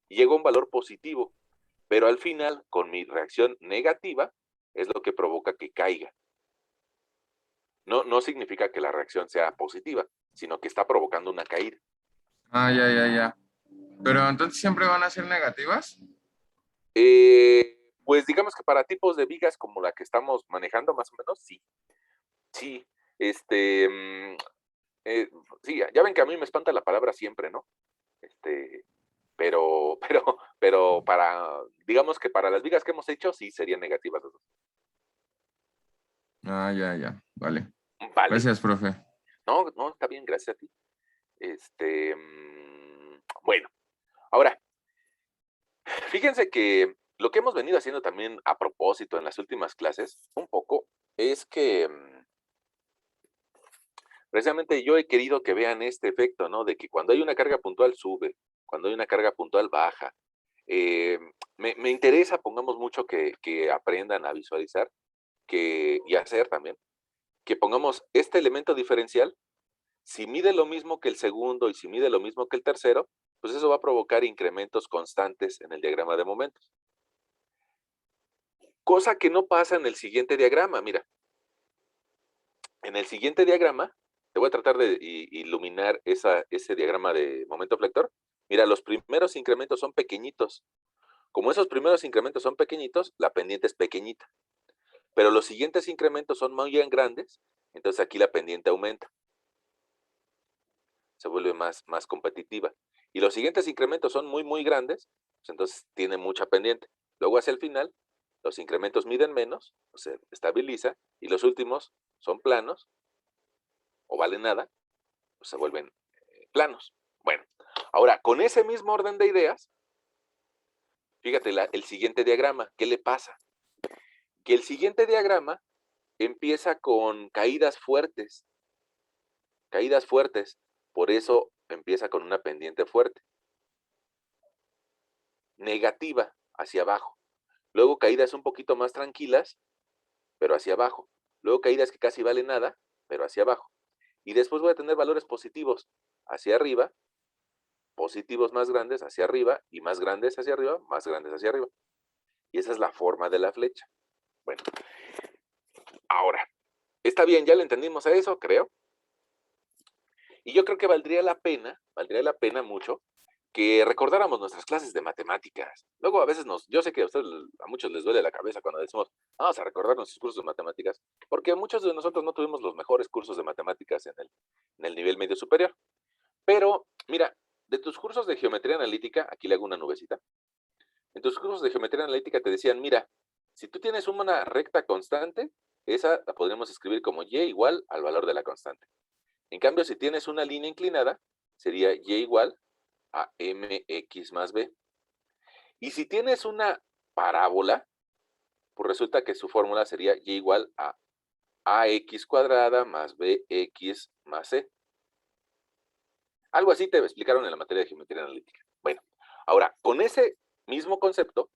Y llego a un valor positivo, pero al final, con mi reacción negativa, es lo que provoca que caiga. No significa que la reacción sea positiva, sino que está provocando una caída. Ah, ya. Pero entonces siempre van a ser negativas. Pues digamos que para tipos de vigas como la que estamos manejando, más o menos, sí. Sí, sí, ya ven que a mí me espanta la palabra siempre, ¿no? Pero para, digamos que para las vigas que hemos hecho, sí serían negativas las dos. Ah, ya. Vale. Vale. Gracias, profe. No, está bien, gracias a ti. Bueno, ahora, fíjense que lo que hemos venido haciendo también a propósito en las últimas clases, un poco, es que precisamente yo he querido que vean este efecto, ¿no? De que cuando hay una carga puntual sube, cuando hay una carga puntual baja. Me interesa, pongamos mucho que aprendan a visualizar y hacer también, que pongamos este elemento diferencial, si mide lo mismo que el segundo y si mide lo mismo que el tercero, pues eso va a provocar incrementos constantes en el diagrama de momentos. Cosa que no pasa en el siguiente diagrama, mira. En el siguiente diagrama, te voy a tratar de iluminar ese diagrama de momento flector. Mira, los primeros incrementos son pequeñitos. Como esos primeros incrementos son pequeñitos, la pendiente es pequeñita. Pero los siguientes incrementos son muy grandes, entonces aquí la pendiente aumenta. Se vuelve más competitiva. Y los siguientes incrementos son muy grandes, pues entonces tiene mucha pendiente. Luego hacia el final, los incrementos miden menos, se estabiliza, y los últimos son planos, o valen nada, pues se vuelven planos. Bueno, ahora, con ese mismo orden de ideas, fíjate el siguiente diagrama, ¿qué le pasa? Que el siguiente diagrama empieza con caídas fuertes, por eso empieza con una pendiente fuerte, negativa, hacia abajo. Luego caídas un poquito más tranquilas, pero hacia abajo. Luego caídas que casi valen nada, pero hacia abajo. Y después voy a tener valores positivos hacia arriba, positivos más grandes hacia arriba, y más grandes hacia arriba, más grandes hacia arriba. Y esa es la forma de la flecha. Bueno, ahora, está bien, ya le entendimos a eso, creo. Y yo creo que valdría la pena mucho que recordáramos nuestras clases de matemáticas. Luego a veces yo sé que a muchos les duele la cabeza cuando decimos, vamos a recordar nuestros cursos de matemáticas, porque muchos de nosotros no tuvimos los mejores cursos de matemáticas en el nivel medio superior. Pero, mira, de tus cursos de geometría analítica, aquí le hago una nubecita, en tus cursos de geometría analítica te decían, mira, si tú tienes una recta constante, esa la podríamos escribir como y igual al valor de la constante. En cambio, si tienes una línea inclinada, sería y igual a mx más b. Y si tienes una parábola, pues resulta que su fórmula sería y igual a ax cuadrada más bx más c. Algo así te explicaron en la materia de geometría analítica. Bueno, ahora, con ese mismo concepto,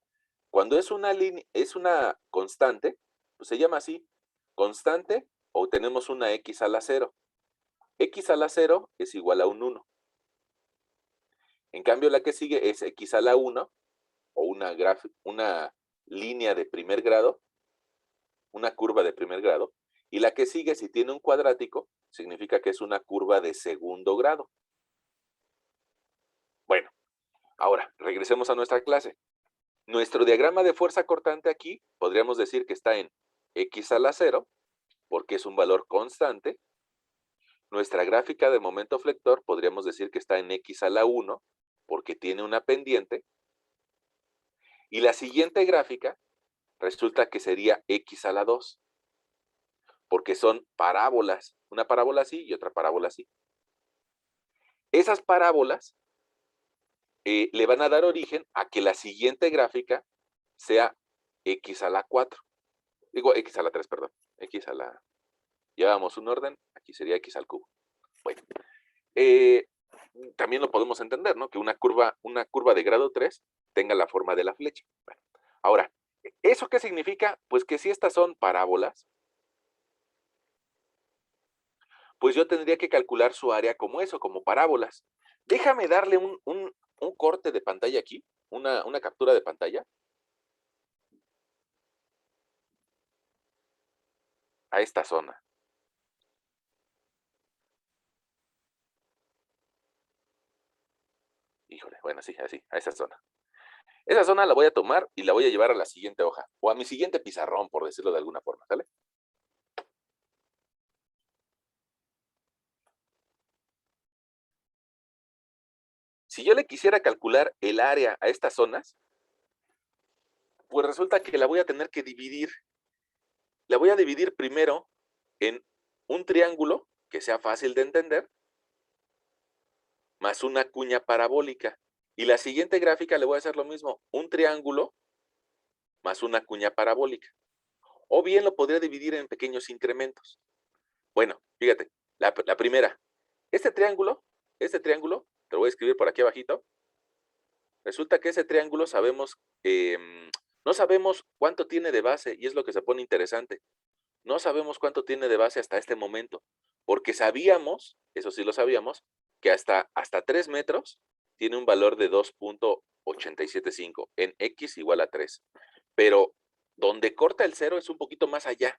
cuando es una constante, pues se llama así, constante, o tenemos una x a la 0. X a la 0 es igual a un 1. En cambio, la que sigue es x a la 1, o una línea de primer grado, una curva de primer grado, y la que sigue, si tiene un cuadrático, significa que es una curva de segundo grado. Bueno, ahora, regresemos a nuestra clase. Nuestro diagrama de fuerza cortante aquí, podríamos decir que está en x a la 0, porque es un valor constante. Nuestra gráfica de momento flector, podríamos decir que está en x a la 1, porque tiene una pendiente. Y la siguiente gráfica resulta que sería x a la 2, porque son parábolas, una parábola así y otra parábola así. Esas parábolas le van a dar origen a que la siguiente gráfica sea x a la 4. Digo, x a la 3, perdón. X a la... Llevamos un orden, aquí sería x al cubo. Bueno, también lo podemos entender, ¿no? Que una curva de grado 3 tenga la forma de la flecha. Bueno, ahora, ¿eso qué significa? Pues que si estas son parábolas, pues yo tendría que calcular su área como eso, como parábolas. Déjame darle un corte de pantalla aquí, una captura de pantalla. A esta zona. Híjole, bueno, sí, así, a esa zona. Esa zona la voy a tomar y la voy a llevar a la siguiente hoja, o a mi siguiente pizarrón, por decirlo de alguna forma, ¿sale? Si yo le quisiera calcular el área a estas zonas, pues resulta que la voy a tener que dividir. La voy a dividir primero en un triángulo que sea fácil de entender, más una cuña parabólica. Y la siguiente gráfica le voy a hacer lo mismo, un triángulo más una cuña parabólica. O bien lo podría dividir en pequeños incrementos. Bueno, fíjate, la primera, este triángulo, te lo voy a escribir por aquí abajito. Resulta que ese triángulo no sabemos cuánto tiene de base, y es lo que se pone interesante. No sabemos cuánto tiene de base hasta este momento, porque sabíamos, eso sí lo sabíamos, que hasta 3 metros tiene un valor de 2.875 en x igual a 3. Pero donde corta el 0 es un poquito más allá.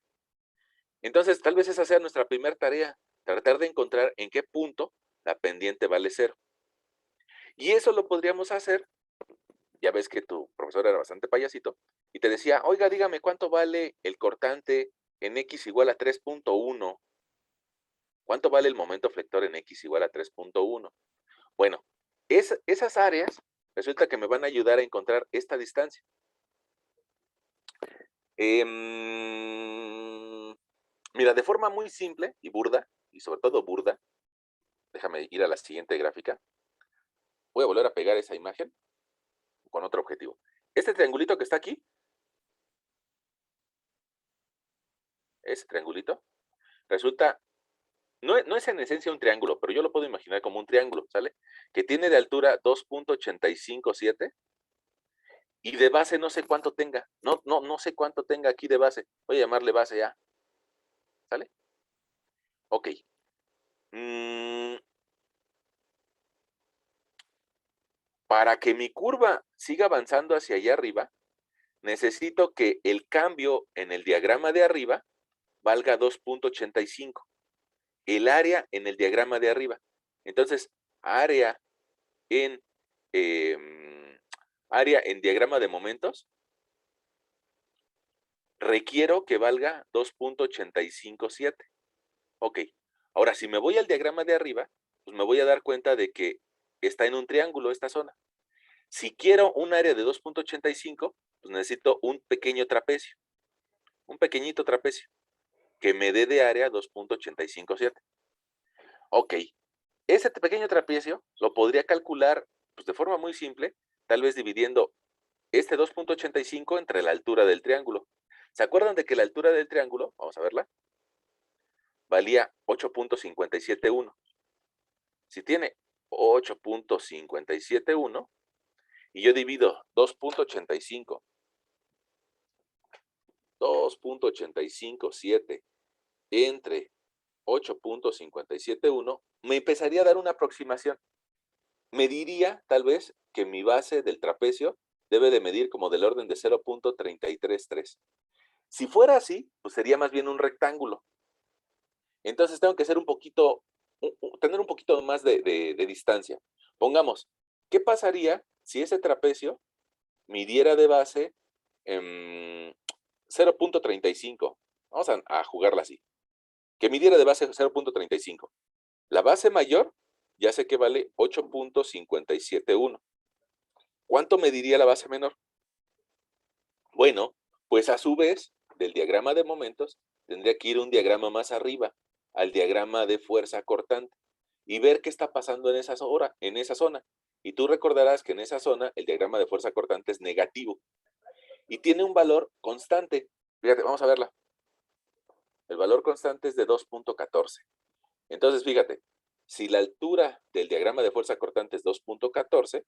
Entonces, tal vez esa sea nuestra primera tarea, tratar de encontrar en qué punto la pendiente vale 0. Y eso lo podríamos hacer, ya ves que tu profesor era bastante payasito, y te decía, oiga, dígame cuánto vale el cortante en x igual a 3.1. ¿Cuánto vale el momento flector en x igual a 3.1? Bueno, esas áreas resulta que me van a ayudar a encontrar esta distancia. Mira, de forma muy simple y burda, y sobre todo burda, déjame ir a la siguiente gráfica. Voy a volver a pegar esa imagen con otro objetivo. Este triangulito que está aquí, ese triangulito, resulta, no es en esencia un triángulo, pero yo lo puedo imaginar como un triángulo, ¿sale? Que tiene de altura 2.857 y de base no sé cuánto tenga. No sé cuánto tenga aquí de base. Voy a llamarle base A. ¿Sale? Ok. Para que mi curva siga avanzando hacia allá arriba, necesito que el cambio en el diagrama de arriba valga 2.85. El área en el diagrama de arriba. Entonces, área en diagrama de momentos, requiero que valga 2.857. Ok. Ahora, si me voy al diagrama de arriba, pues me voy a dar cuenta de que está en un triángulo esta zona. Si quiero un área de 2.85, pues necesito un pequeño trapecio. Un pequeñito trapecio que me dé de área 2.857. Ok. Ese pequeño trapecio lo podría calcular pues, de forma muy simple, tal vez dividiendo este 2.85 entre la altura del triángulo. ¿Se acuerdan de que la altura del triángulo, vamos a verla, valía 8.571? Si tiene 8.571 y yo divido 2.857 entre 8.571, me empezaría a dar una aproximación. me diría tal vez que mi base del trapecio debe de medir como del orden de 0.333. Si fuera así, pues sería más bien un rectángulo. Entonces tengo que ser un poquito, tener un poquito más de distancia. Pongamos, ¿qué pasaría si ese trapecio midiera de base 0.35? Vamos a jugarla así. Que midiera de base 0.35. La base mayor ya sé que vale 8.571. ¿Cuánto mediría la base menor? Bueno, pues a su vez, del diagrama de momentos, tendría que ir un diagrama más arriba, al diagrama de fuerza cortante, y ver qué está pasando en esa zona. Y tú recordarás que en esa zona el diagrama de fuerza cortante es negativo, y tiene un valor constante. Fíjate, vamos a verla. El valor constante es de 2.14. Entonces, fíjate, si la altura del diagrama de fuerza cortante es 2.14,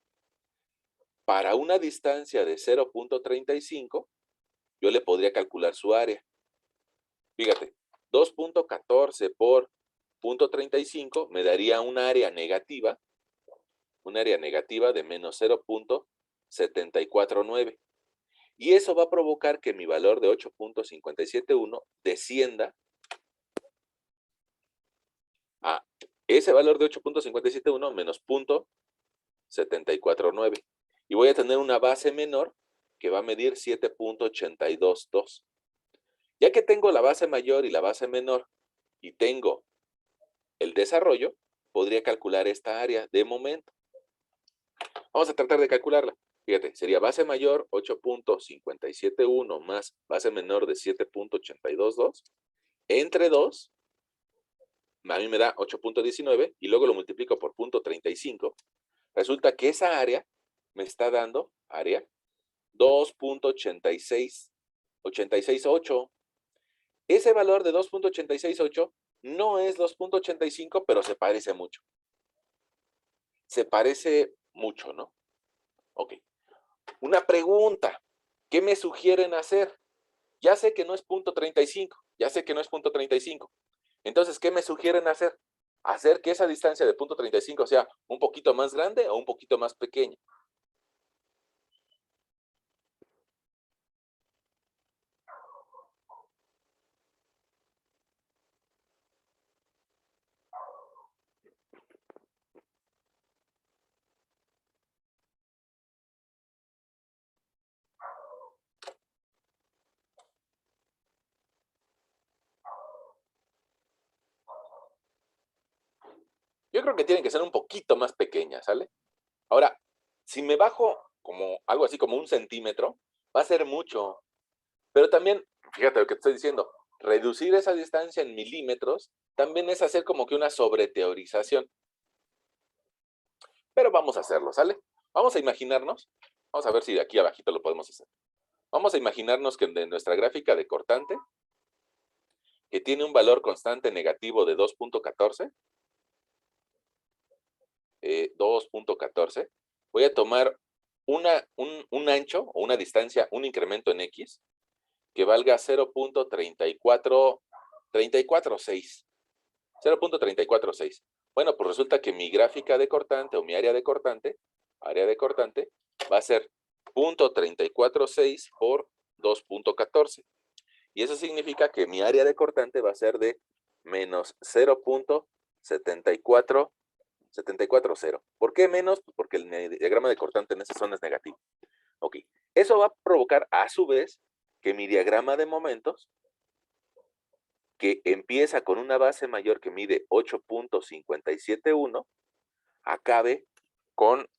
para una distancia de 0.35, yo le podría calcular su área. Fíjate, 2.14 por 0.35 me daría un área negativa de menos 0.749. Y eso va a provocar que mi valor de 8.571 descienda a ese valor de 8.571 menos 0.749. Y voy a tener una base menor que va a medir 7.822. Ya que tengo la base mayor y la base menor y tengo el desarrollo, podría calcular esta área de momento. Vamos a tratar de calcularla. Fíjate, sería base mayor 8.571 más base menor de 7.822 entre 2, a mí me da 8.19 y luego lo multiplico por 0.35. Resulta que esa área me está dando área 2.868. Ese valor de 2.868 no es 2.85, pero se parece mucho. Se parece mucho, ¿no? Ok. Una pregunta. ¿Qué me sugieren hacer? Ya sé que no es 0.35. Ya sé que no es 0.35. Entonces, ¿qué me sugieren hacer? Hacer que esa distancia de 0.35 sea un poquito más grande o un poquito más pequeña. Yo creo que tienen que ser un poquito más pequeñas, ¿sale? Ahora, si me bajo como algo así como 1 centímetro, va a ser mucho. Pero también, fíjate lo que te estoy diciendo, reducir esa distancia en milímetros también es hacer como que una sobreteorización. Pero vamos a hacerlo, ¿sale? Vamos a imaginarnos, vamos a ver si de aquí abajito lo podemos hacer. Vamos a imaginarnos que de nuestra gráfica de cortante, que tiene un valor constante negativo de 2.14, 2.14, voy a tomar un ancho o una distancia, un incremento en X, que valga 0.346. 0.346. Bueno, pues resulta que mi gráfica de cortante o mi área de cortante va a ser 0.346 por 2.14. Y eso significa que mi área de cortante va a ser de menos 0.740. ¿Por qué menos? Pues porque el diagrama de cortante en esa zona es negativo. Ok. Eso va a provocar a su vez que mi diagrama de momentos, que empieza con una base mayor que mide 8.571, acabe con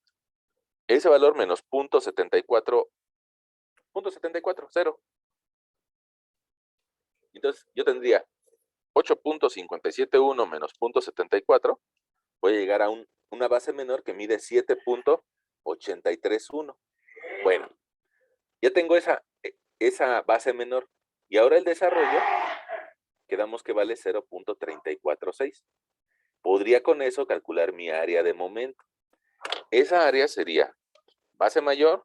ese valor menos 0.740. Entonces yo tendría 8.571 menos 0.74, voy a llegar a una base menor que mide 7.831. Bueno, ya tengo esa base menor. Y ahora el desarrollo, quedamos que vale 0.346. Podría con eso calcular mi área de momento. Esa área sería base mayor,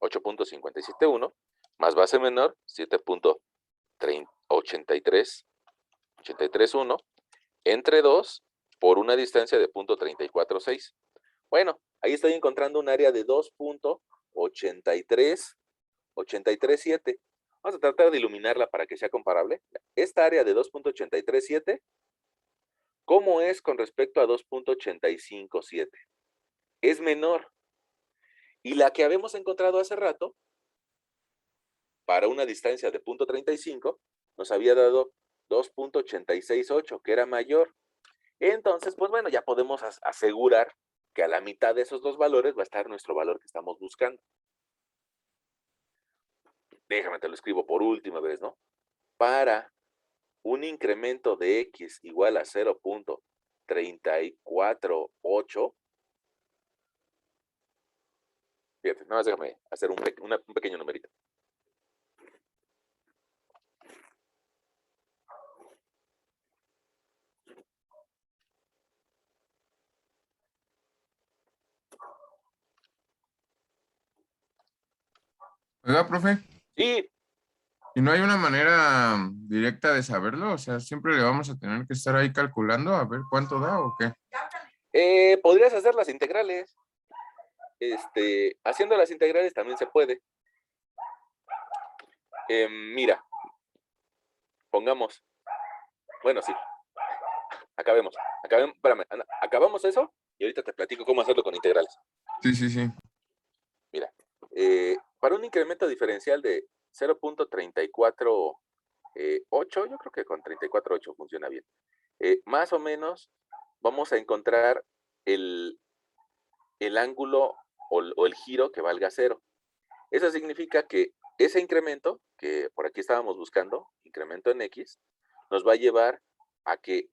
8.571, más base menor, 7.831, entre 2 por una distancia de 0.346. Bueno, ahí estoy encontrando un área de 2.837. Vamos a tratar de iluminarla para que sea comparable. Esta área de 2.837, ¿cómo es con respecto a 2.857? Es menor. Y la que habíamos encontrado hace rato, para una distancia de 0.35, nos había dado 2.868, que era mayor. Entonces, pues bueno, ya podemos asegurar que a la mitad de esos dos valores va a estar nuestro valor que estamos buscando. Déjame, te lo escribo por última vez, ¿no? Para un incremento de x igual a 0.348, fíjate, nada más déjame hacer un pequeño numerito. Oiga, profe, Y ¿y no hay una manera directa de saberlo? O sea, siempre le vamos a tener que estar ahí calculando a ver cuánto da o qué. podrías hacer las integrales. Haciendo las integrales también se puede. Mira, pongamos, bueno, sí, acabemos, espérame, acabamos eso y ahorita te platico cómo hacerlo con integrales. Sí, sí, sí. Mira, para un incremento diferencial de 0.348, yo creo que con 34.8 funciona bien. Más o menos vamos a encontrar el ángulo o el giro que valga 0. Eso significa que ese incremento, que por aquí estábamos buscando, incremento en X, nos va a llevar a que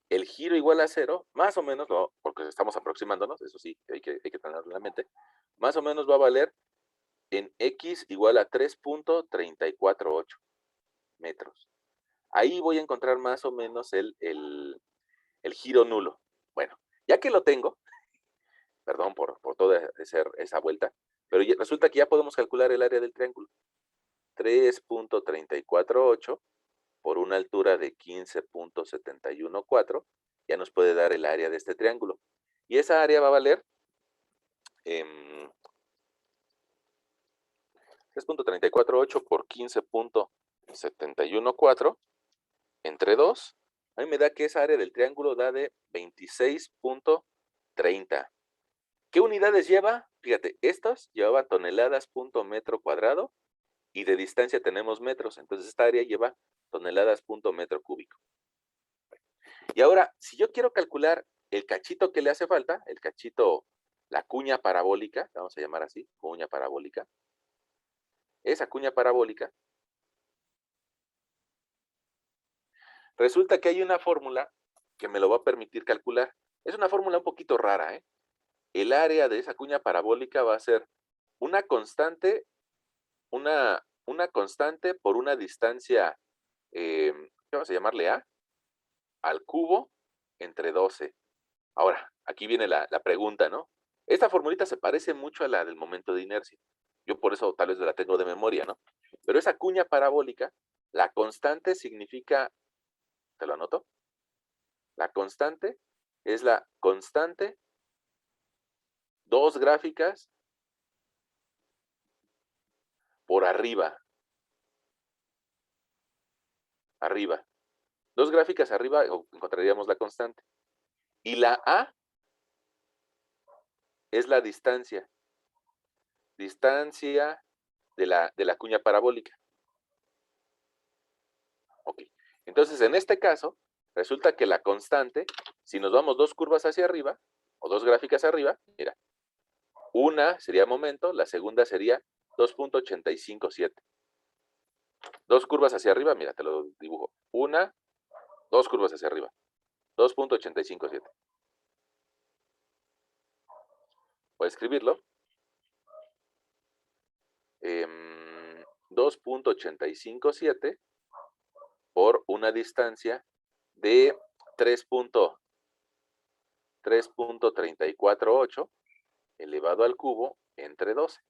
el giro igual a 0, más o menos, porque estamos aproximándonos, eso sí, hay que tenerlo en la mente, más o menos va a valer en X igual a 3.348 metros. Ahí voy a encontrar más o menos el giro nulo. Bueno, ya que lo tengo, perdón por toda esa vuelta, pero resulta que ya podemos calcular el área del triángulo. 3.348 por una altura de 15.714, ya nos puede dar el área de este triángulo. Y esa área va a valer 3.348 por 15.714 entre 2. A mí me da que esa área del triángulo da de 26.30. ¿Qué unidades lleva? Fíjate, estas llevaban toneladas punto metro cuadrado y de distancia tenemos metros. Entonces esta área lleva toneladas punto metro cúbico. Y ahora, si yo quiero calcular el cachito que le hace falta, el cachito, la cuña parabólica, vamos a llamar así, cuña parabólica, esa cuña parabólica, resulta que hay una fórmula que me lo va a permitir calcular. Es una fórmula un poquito rara, ¿eh? El área de esa cuña parabólica va a ser una constante, una constante por una distancia, ¿qué vamos a llamarle A? Al cubo entre 12. Ahora, aquí viene la pregunta, ¿no? Esta formulita se parece mucho a la del momento de inercia. Yo por eso tal vez la tengo de memoria, ¿no? Pero esa cuña parabólica, la constante significa, ¿te lo anoto? La constante es la constante, dos gráficas por arriba. Arriba. Dos gráficas arriba encontraríamos la constante. Y la A es la distancia. Distancia de la cuña parabólica. Ok. Entonces, en este caso, resulta que la constante, si nos vamos dos curvas hacia arriba, o dos gráficas arriba, mira, una sería momento, la segunda sería 2.857. Dos curvas hacia arriba, mira, te lo dibujo. Una, dos curvas hacia arriba. 2.857. Voy a escribirlo. 2.857 por una distancia de 3.348 elevado al cubo entre 12.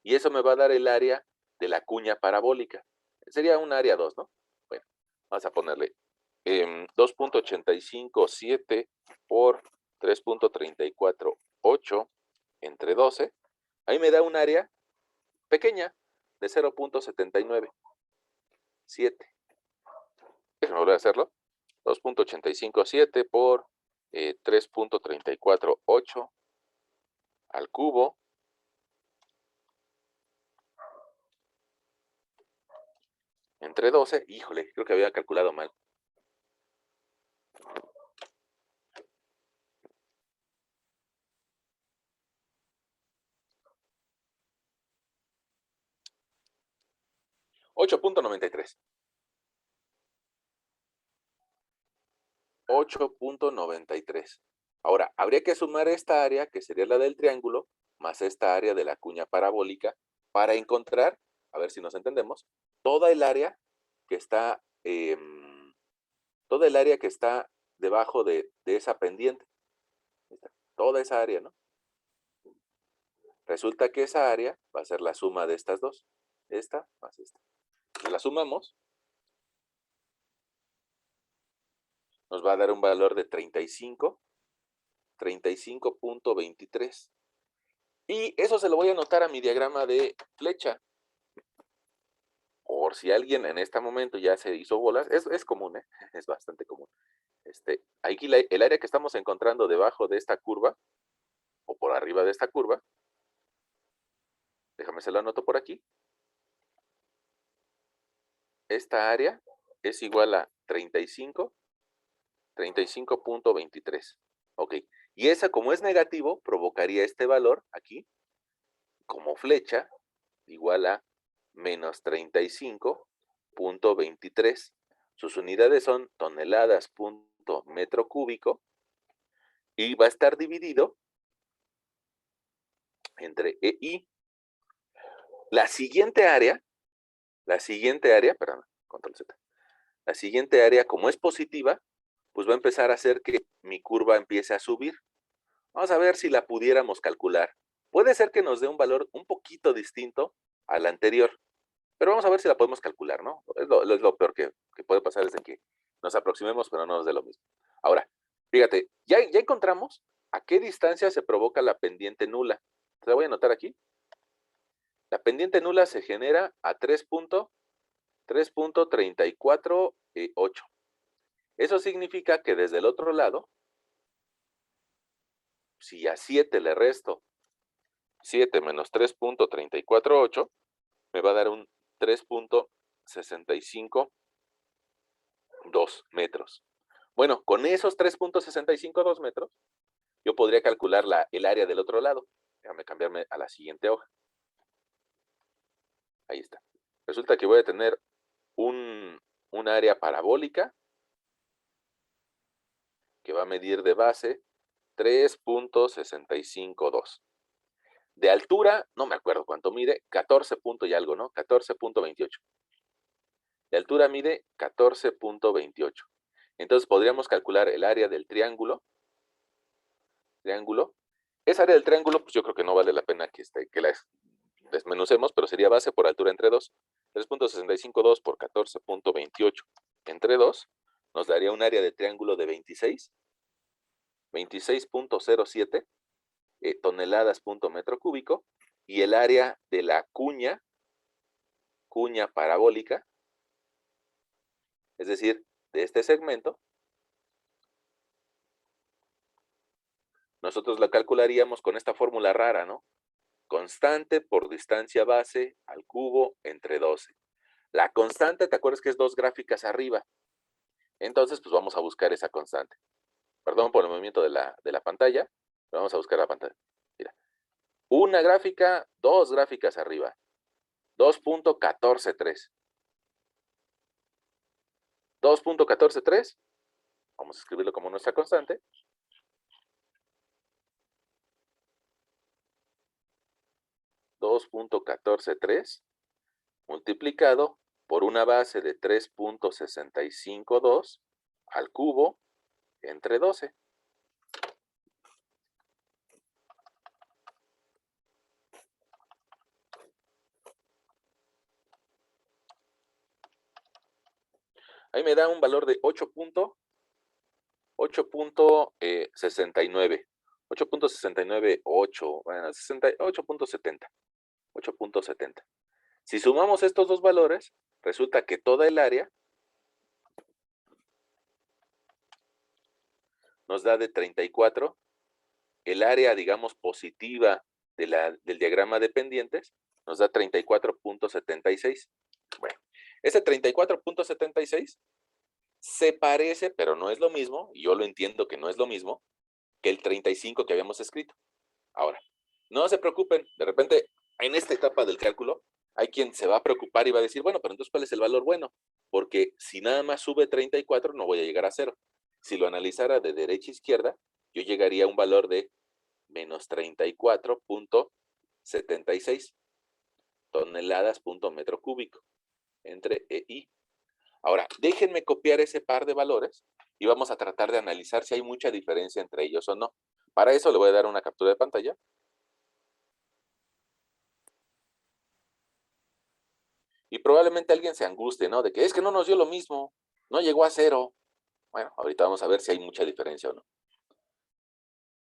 Y eso me va a dar el área de la cuña parabólica. Sería un área 2, ¿no? Bueno, vamos a ponerle 2.857 por 3.348 8 entre 12. Ahí me da un área pequeña de 0.797. Déjenme volver a hacerlo. 2.857 por 3.348 al cubo entre 12. Híjole, creo que había calculado mal. $8.93. 8.93. Ahora, habría que sumar esta área, que sería la del triángulo, más esta área de la cuña parabólica, para encontrar, a ver si nos entendemos, toda el área que está, debajo de esa pendiente. Toda esa área, ¿no? Resulta que esa área va a ser la suma de estas dos. Esta más esta. Si la sumamos, nos va a dar un valor de 35.23. Y eso se lo voy a anotar a mi diagrama de flecha. Por si alguien en este momento ya se hizo bolas, es común, ¿eh? Es bastante común. Aquí el área que estamos encontrando debajo de esta curva, o por arriba de esta curva, déjame se lo anoto por aquí. Esta área es igual a 35.23. Ok. Y esa, como es negativo, provocaría este valor aquí, como flecha, igual a menos 35.23. Sus unidades son toneladas punto metro cúbico y va a estar dividido entre E y la siguiente área, perdón, control Z. La siguiente área, como es positiva, pues va a empezar a hacer que mi curva empiece a subir. Vamos a ver si la pudiéramos calcular. Puede ser que nos dé un valor un poquito distinto al anterior, pero vamos a ver si la podemos calcular, ¿no? Es lo peor que puede pasar, es de que nos aproximemos, pero no nos dé lo mismo. Ahora, fíjate, ya encontramos a qué distancia se provoca la pendiente nula. Te la voy a anotar aquí. La pendiente nula se genera a 3.348. Eso significa que desde el otro lado, si a 7 le resto 7 menos 3.348, me va a dar un 3.652 metros. Bueno, con esos 3.652 metros, yo podría calcular el área del otro lado. Déjame cambiarme a la siguiente hoja. Ahí está. Resulta que voy a tener un área parabólica que va a medir de base 3.652. De altura, no me acuerdo cuánto mide, 14 punto y algo, ¿no? 14.28. De altura mide 14.28. Entonces podríamos calcular el área del triángulo. Esa área del triángulo, pues yo creo que no vale la pena que la desmenucemos, pero sería base por altura entre 2. 3.652 por 14.28 entre 2 nos daría un área de triángulo de 26.07 toneladas punto metro cúbico, y el área de la cuña parabólica, es decir, de este segmento, nosotros la calcularíamos con esta fórmula rara, ¿no? Constante por distancia base al cubo entre 12. La constante, ¿te acuerdas que es 2 gráficas arriba? Entonces, pues vamos a buscar esa constante. Perdón por el movimiento de la pantalla, pero vamos a buscar la pantalla. Mira, una gráfica, 2 gráficas arriba. 2.143. 2.143, vamos a escribirlo como nuestra constante. 2.143 multiplicado por una base de 3.652 al cubo entre 12. Ahí me da un valor de 8.69. 8.698, bueno, 8.70. 8.70. Si sumamos estos dos valores, resulta que toda el área nos da de 34. El área, digamos, positiva del diagrama de pendientes nos da 34.76. Bueno, ese 34.76 se parece, pero no es lo mismo, y yo lo entiendo que no es lo mismo, que el 35 que habíamos escrito. Ahora, no se preocupen, de repente, en esta etapa del cálculo, hay quien se va a preocupar y va a decir, bueno, pero entonces, ¿cuál es el valor bueno? Porque si nada más sube 34, no voy a llegar a 0. Si lo analizara de derecha a izquierda, yo llegaría a un valor de menos 34.76 toneladas punto metro cúbico entre E y I. Ahora, déjenme copiar ese par de valores y vamos a tratar de analizar si hay mucha diferencia entre ellos o no. Para eso le voy a dar una captura de pantalla. Y probablemente alguien se angustie, ¿no? De que es que no nos dio lo mismo, no llegó a 0. Bueno, ahorita vamos a ver si hay mucha diferencia o no.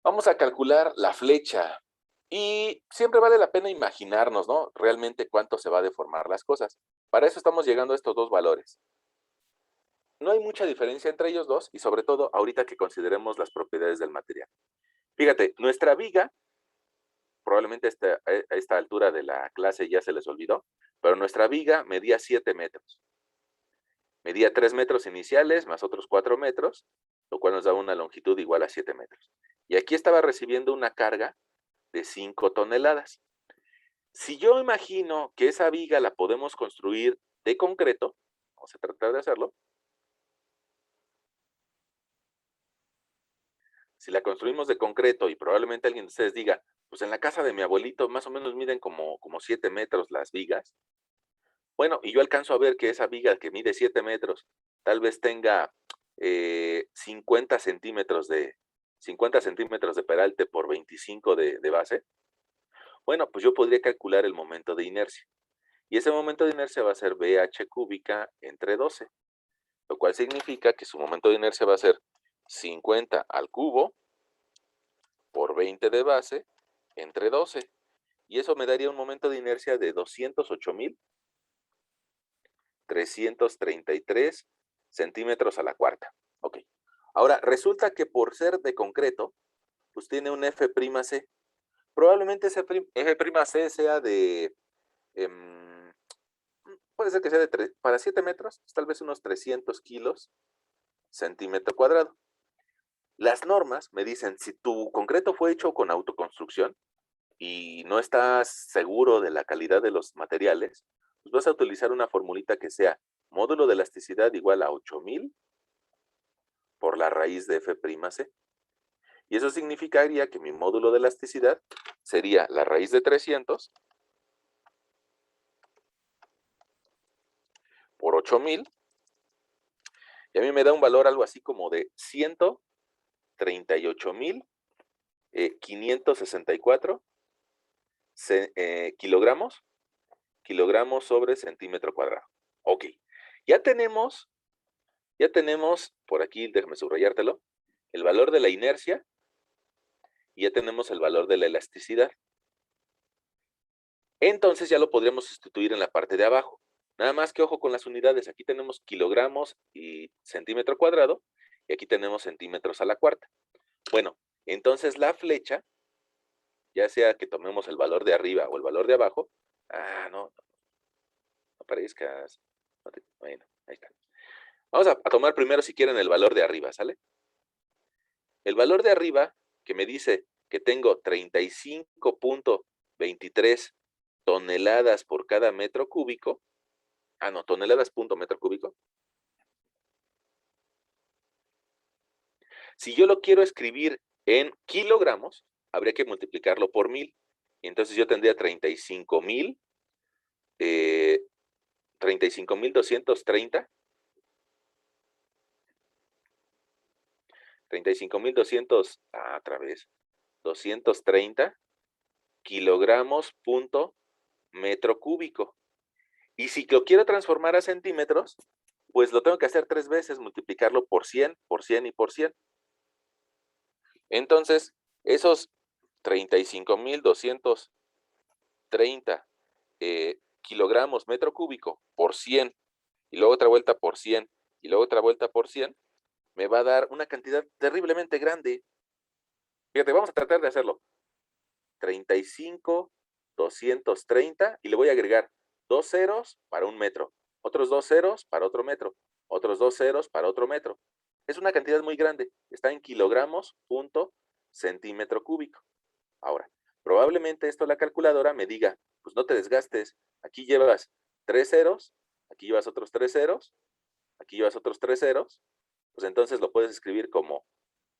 Vamos a calcular la flecha. Y siempre vale la pena imaginarnos, ¿no? Realmente cuánto se va a deformar las cosas. Para eso estamos llegando a estos dos valores. No hay mucha diferencia entre ellos dos y sobre todo ahorita que consideremos las propiedades del material. Fíjate, nuestra viga, probablemente a esta altura de la clase ya se les olvidó, pero nuestra viga medía 7 metros. Medía 3 metros iniciales más otros 4 metros, lo cual nos da una longitud igual a 7 metros. Y aquí estaba recibiendo una carga de 5 toneladas. Si yo imagino que esa viga la podemos construir de concreto, vamos a tratar de hacerlo. Si la construimos de concreto y probablemente alguien de ustedes diga, pues en la casa de mi abuelito más o menos miden como 7 metros las vigas. Bueno, y yo alcanzo a ver que esa viga que mide 7 metros tal vez tenga 50 centímetros de peralte por 25 de base. Bueno, pues yo podría calcular el momento de inercia. Y ese momento de inercia va a ser BH cúbica entre 12. Lo cual significa que su momento de inercia va a ser 50 al cubo por 20 de base entre 12. Y eso me daría un momento de inercia de 208.333 centímetros a la cuarta. Ok. Ahora, resulta que por ser de concreto, pues tiene un F'C. Probablemente ese F'C sea de... puede ser que sea para 7 metros, pues tal vez unos 300 kilos centímetro cuadrado. Las normas me dicen, si tu concreto fue hecho con autoconstrucción y no estás seguro de la calidad de los materiales, pues vas a utilizar una formulita que sea módulo de elasticidad igual a 8000 por la raíz de F'C. Y eso significaría que mi módulo de elasticidad sería la raíz de 300 por 8000. Y a mí me da un valor algo así como de 138.564 kilogramos sobre centímetro cuadrado. Ok, ya tenemos por aquí, déjame subrayártelo, el valor de la inercia y ya tenemos el valor de la elasticidad. Entonces ya lo podríamos sustituir en la parte de abajo. Nada más que ojo con las unidades. Aquí tenemos kilogramos y centímetro cuadrado y aquí tenemos centímetros a la cuarta. Bueno, entonces la flecha, ya sea que tomemos el valor de arriba o el valor de abajo, no aparezcas. Bueno, ahí está. Vamos a tomar primero, si quieren, el valor de arriba, ¿sale? El valor de arriba, que me dice que tengo 35.23 toneladas por cada metro cúbico. Toneladas punto metro cúbico. Si yo lo quiero escribir en kilogramos, habría que multiplicarlo por 1000. Y entonces yo tendría 35.230. 230 kilogramos punto metro cúbico. Y si lo quiero transformar a centímetros, pues lo tengo que hacer 3 veces, multiplicarlo por 100, por 100 y por 100. Entonces, Esos 35,230 kilogramos metro cúbico por 100, y luego otra vuelta por 100, y luego otra vuelta por 100, me va a dar una cantidad terriblemente grande. Fíjate, vamos a tratar de hacerlo. 35,230 y le voy a agregar 2 ceros para 1 metro, otros 2 ceros para otro metro, otros 2 ceros para otro metro. Es una cantidad muy grande, está en kilogramos punto centímetro cúbico. Ahora, probablemente esto la calculadora me diga, pues no te desgastes, aquí llevas 3 ceros, aquí llevas otros 3 ceros, aquí llevas otros 3 ceros, pues entonces lo puedes escribir como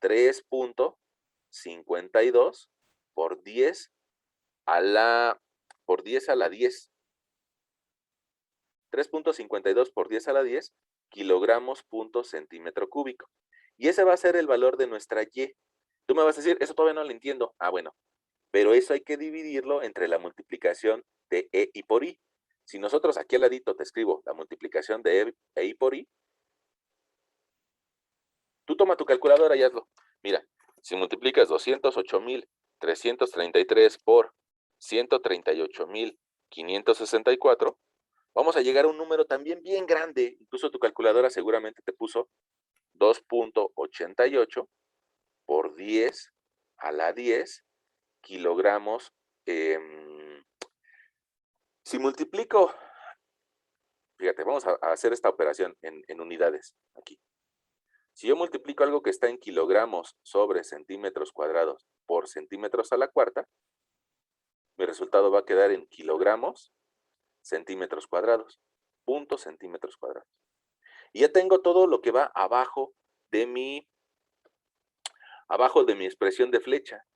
3.52 por 10 a la 10. 3.52 por 10 a la 10 kilogramos punto centímetro cúbico. Y ese va a ser el valor de nuestra Y. Tú me vas a decir, eso todavía no lo entiendo. Ah, bueno, pero eso hay que dividirlo entre la multiplicación de E y por I. Si nosotros aquí al ladito te escribo la multiplicación de E y por I, tú toma tu calculadora y hazlo. Mira, si multiplicas 208,333 por 138,564, vamos a llegar a un número también bien grande. Incluso tu calculadora seguramente te puso 2.88 por 10 a la 10 kilogramos. Si multiplico, fíjate, vamos a hacer esta operación en unidades aquí. Si yo multiplico algo que está en kilogramos sobre centímetros cuadrados por centímetros a la cuarta, mi resultado va a quedar en kilogramos centímetros cuadrados, punto centímetros cuadrados. Y ya tengo todo lo que va abajo de mi expresión de flecha.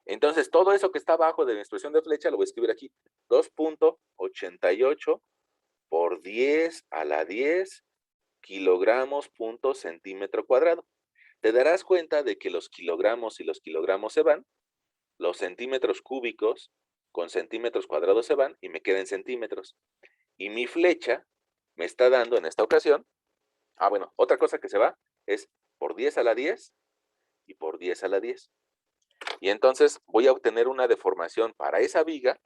Entonces, todo eso que está abajo de mi expresión de flecha lo voy a escribir aquí. 2.88 por 10 a la 10 kilogramos punto centímetro cuadrado. Te darás cuenta de que los kilogramos y los kilogramos se van, los centímetros cúbicos con centímetros cuadrados se van y me quedan centímetros. Y mi flecha me está dando en esta ocasión, bueno, otra cosa que se va es por 10 a la 10 y por 10 a la 10. Y entonces voy a obtener una deformación para esa viga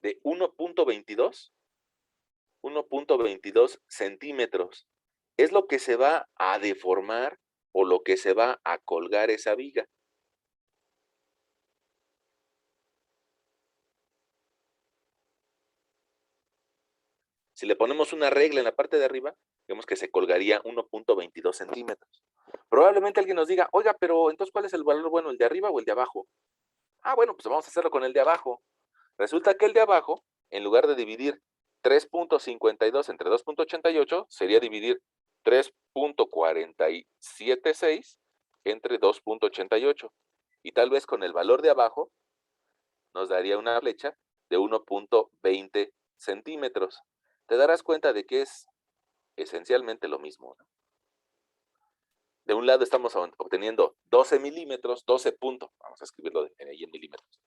de 1.22 centímetros. Es lo que se va a deformar o lo que se va a colgar esa viga. Si le ponemos una regla en la parte de arriba, vemos que se colgaría 1.22 centímetros. Probablemente alguien nos diga, oiga, pero entonces, ¿cuál es el valor bueno, el de arriba o el de abajo? Bueno, pues vamos a hacerlo con el de abajo. Resulta que el de abajo, en lugar de dividir 3.52 entre 2.88, sería dividir 3.476 entre 2.88. Y tal vez con el valor de abajo nos daría una flecha de 1.20 centímetros. Te darás cuenta de que es esencialmente lo mismo, ¿no? De un lado estamos obteniendo 12 milímetros, 12 puntos, vamos a escribirlo ahí en milímetros.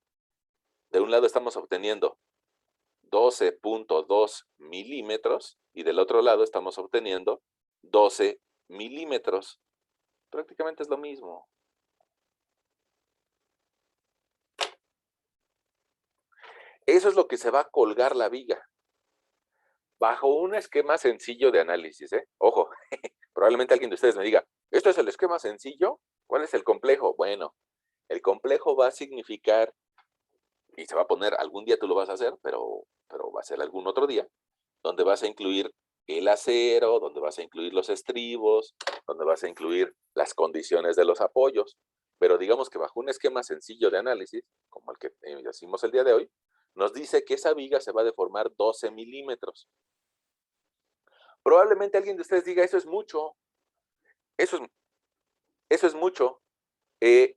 De un lado estamos obteniendo 12.2 milímetros y del otro lado estamos obteniendo 12 milímetros. Prácticamente es lo mismo. Eso es lo que se va a colgar la viga. Bajo un esquema sencillo de análisis, ¿eh? Ojo, probablemente alguien de ustedes me diga, ¿esto es el esquema sencillo? ¿Cuál es el complejo? Bueno, el complejo va a significar, y se va a poner, algún día tú lo vas a hacer, pero va a ser algún otro día, donde vas a incluir el acero, donde vas a incluir los estribos, donde vas a incluir las condiciones de los apoyos. Pero digamos que bajo un esquema sencillo de análisis, como el que hicimos el día de hoy, nos dice que esa viga se va a deformar 12 milímetros. Probablemente alguien de ustedes diga, eso es mucho. Eso es mucho.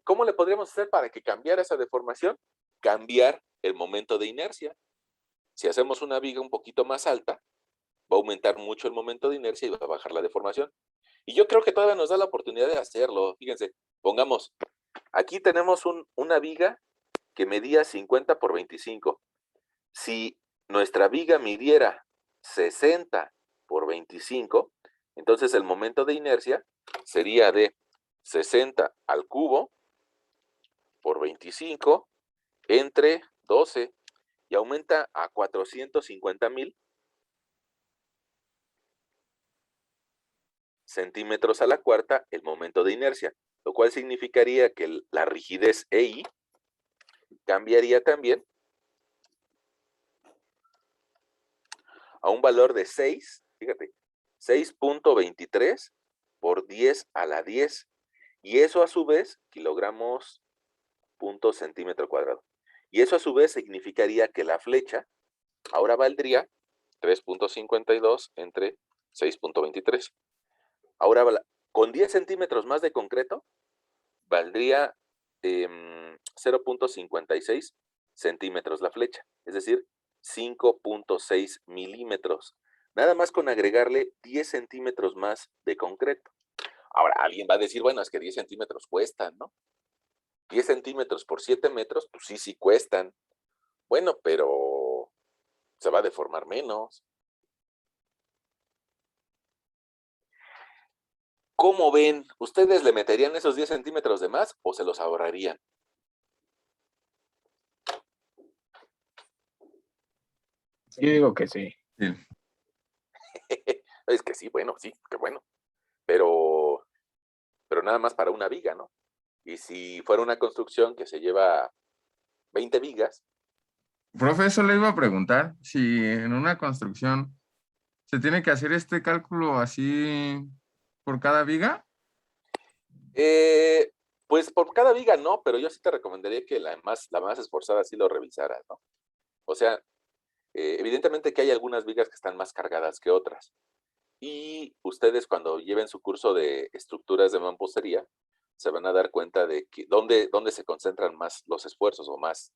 ¿Cómo le podríamos hacer para que cambiara esa deformación? Cambiar el momento de inercia. Si hacemos una viga un poquito más alta, va a aumentar mucho el momento de inercia y va a bajar la deformación. Y yo creo que todavía nos da la oportunidad de hacerlo. Fíjense, pongamos, aquí tenemos una viga que medía 50 por 25. Si nuestra viga midiera 60 por 25, entonces el momento de inercia sería de 60 al cubo por 25 entre 12 y aumenta a 450,000 centímetros a la cuarta el momento de inercia, lo cual significaría que la rigidez EI cambiaría también a un valor de 6, fíjate, 6.23 por 10 a la 10, y eso a su vez, kilogramos punto centímetro cuadrado. Y eso a su vez significaría que la flecha ahora valdría 3.52 entre 6.23. Ahora, con 10 centímetros más de concreto, valdría 0.56 centímetros la flecha, es decir, 5.6 milímetros, nada más con agregarle 10 centímetros más de concreto. Ahora, alguien va a decir, bueno, es que 10 centímetros cuestan, ¿no? 10 centímetros por 7 metros, pues sí cuestan. Bueno, pero se va a deformar menos. ¿Cómo ven? ¿Ustedes le meterían esos 10 centímetros de más o se los ahorrarían? Yo digo que sí. Sí. Es que sí, bueno, sí, qué bueno. Pero nada más para una viga, ¿no? Y si fuera una construcción que se lleva 20 vigas. Profe, eso le iba a preguntar, si en una construcción se tiene que hacer este cálculo así por cada viga. Pues por cada viga no, pero yo sí te recomendaría que la más esforzada sí lo revisaras, ¿no? O sea, evidentemente que hay algunas vigas que están más cargadas que otras. Y ustedes cuando lleven su curso de estructuras de mampostería, se van a dar cuenta de que dónde se concentran más los esfuerzos o más,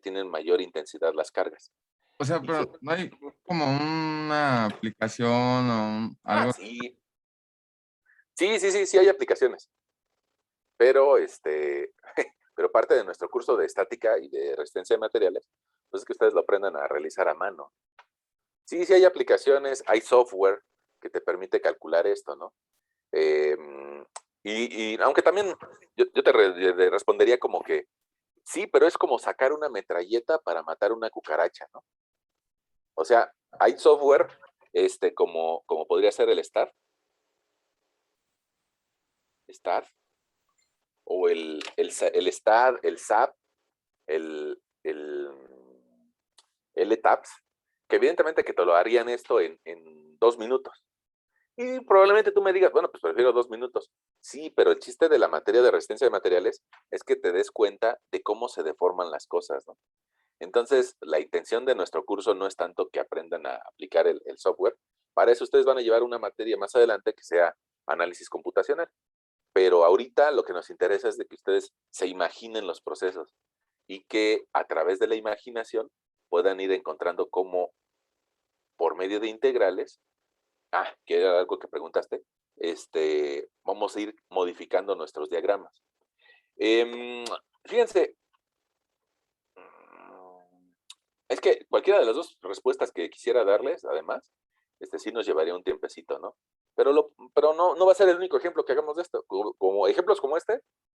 tienen mayor intensidad las cargas. O sea, pero no hay como una aplicación o algo. Sí. Sí hay aplicaciones. Pero pero parte de nuestro curso de estática y de resistencia de materiales, pues es que ustedes lo aprendan a realizar a mano. Sí hay aplicaciones, hay software que te permite calcular esto, ¿no? Y aunque también yo te respondería como que sí, pero es como sacar una metralleta para matar una cucaracha, ¿no? O sea, hay software como podría ser el STAR, o el STAD, el SAP, el LTAPS, que evidentemente que te lo harían esto en 2 minutos. Y probablemente tú me digas, bueno, pues prefiero 2 minutos. Sí, pero el chiste de la materia de resistencia de materiales es que te des cuenta de cómo se deforman las cosas, ¿no? Entonces, la intención de nuestro curso no es tanto que aprendan a aplicar el software. Para eso ustedes van a llevar una materia más adelante que sea análisis computacional. Pero ahorita lo que nos interesa es de que ustedes se imaginen los procesos y que a través de la imaginación puedan ir encontrando cómo, por medio de integrales, que era algo que preguntaste, vamos a ir modificando nuestros diagramas. Fíjense, es que cualquiera de las dos respuestas que quisiera darles, además, sí nos llevaría un tiempecito, ¿no? Pero no va a ser el único ejemplo que hagamos de esto. Como ejemplos como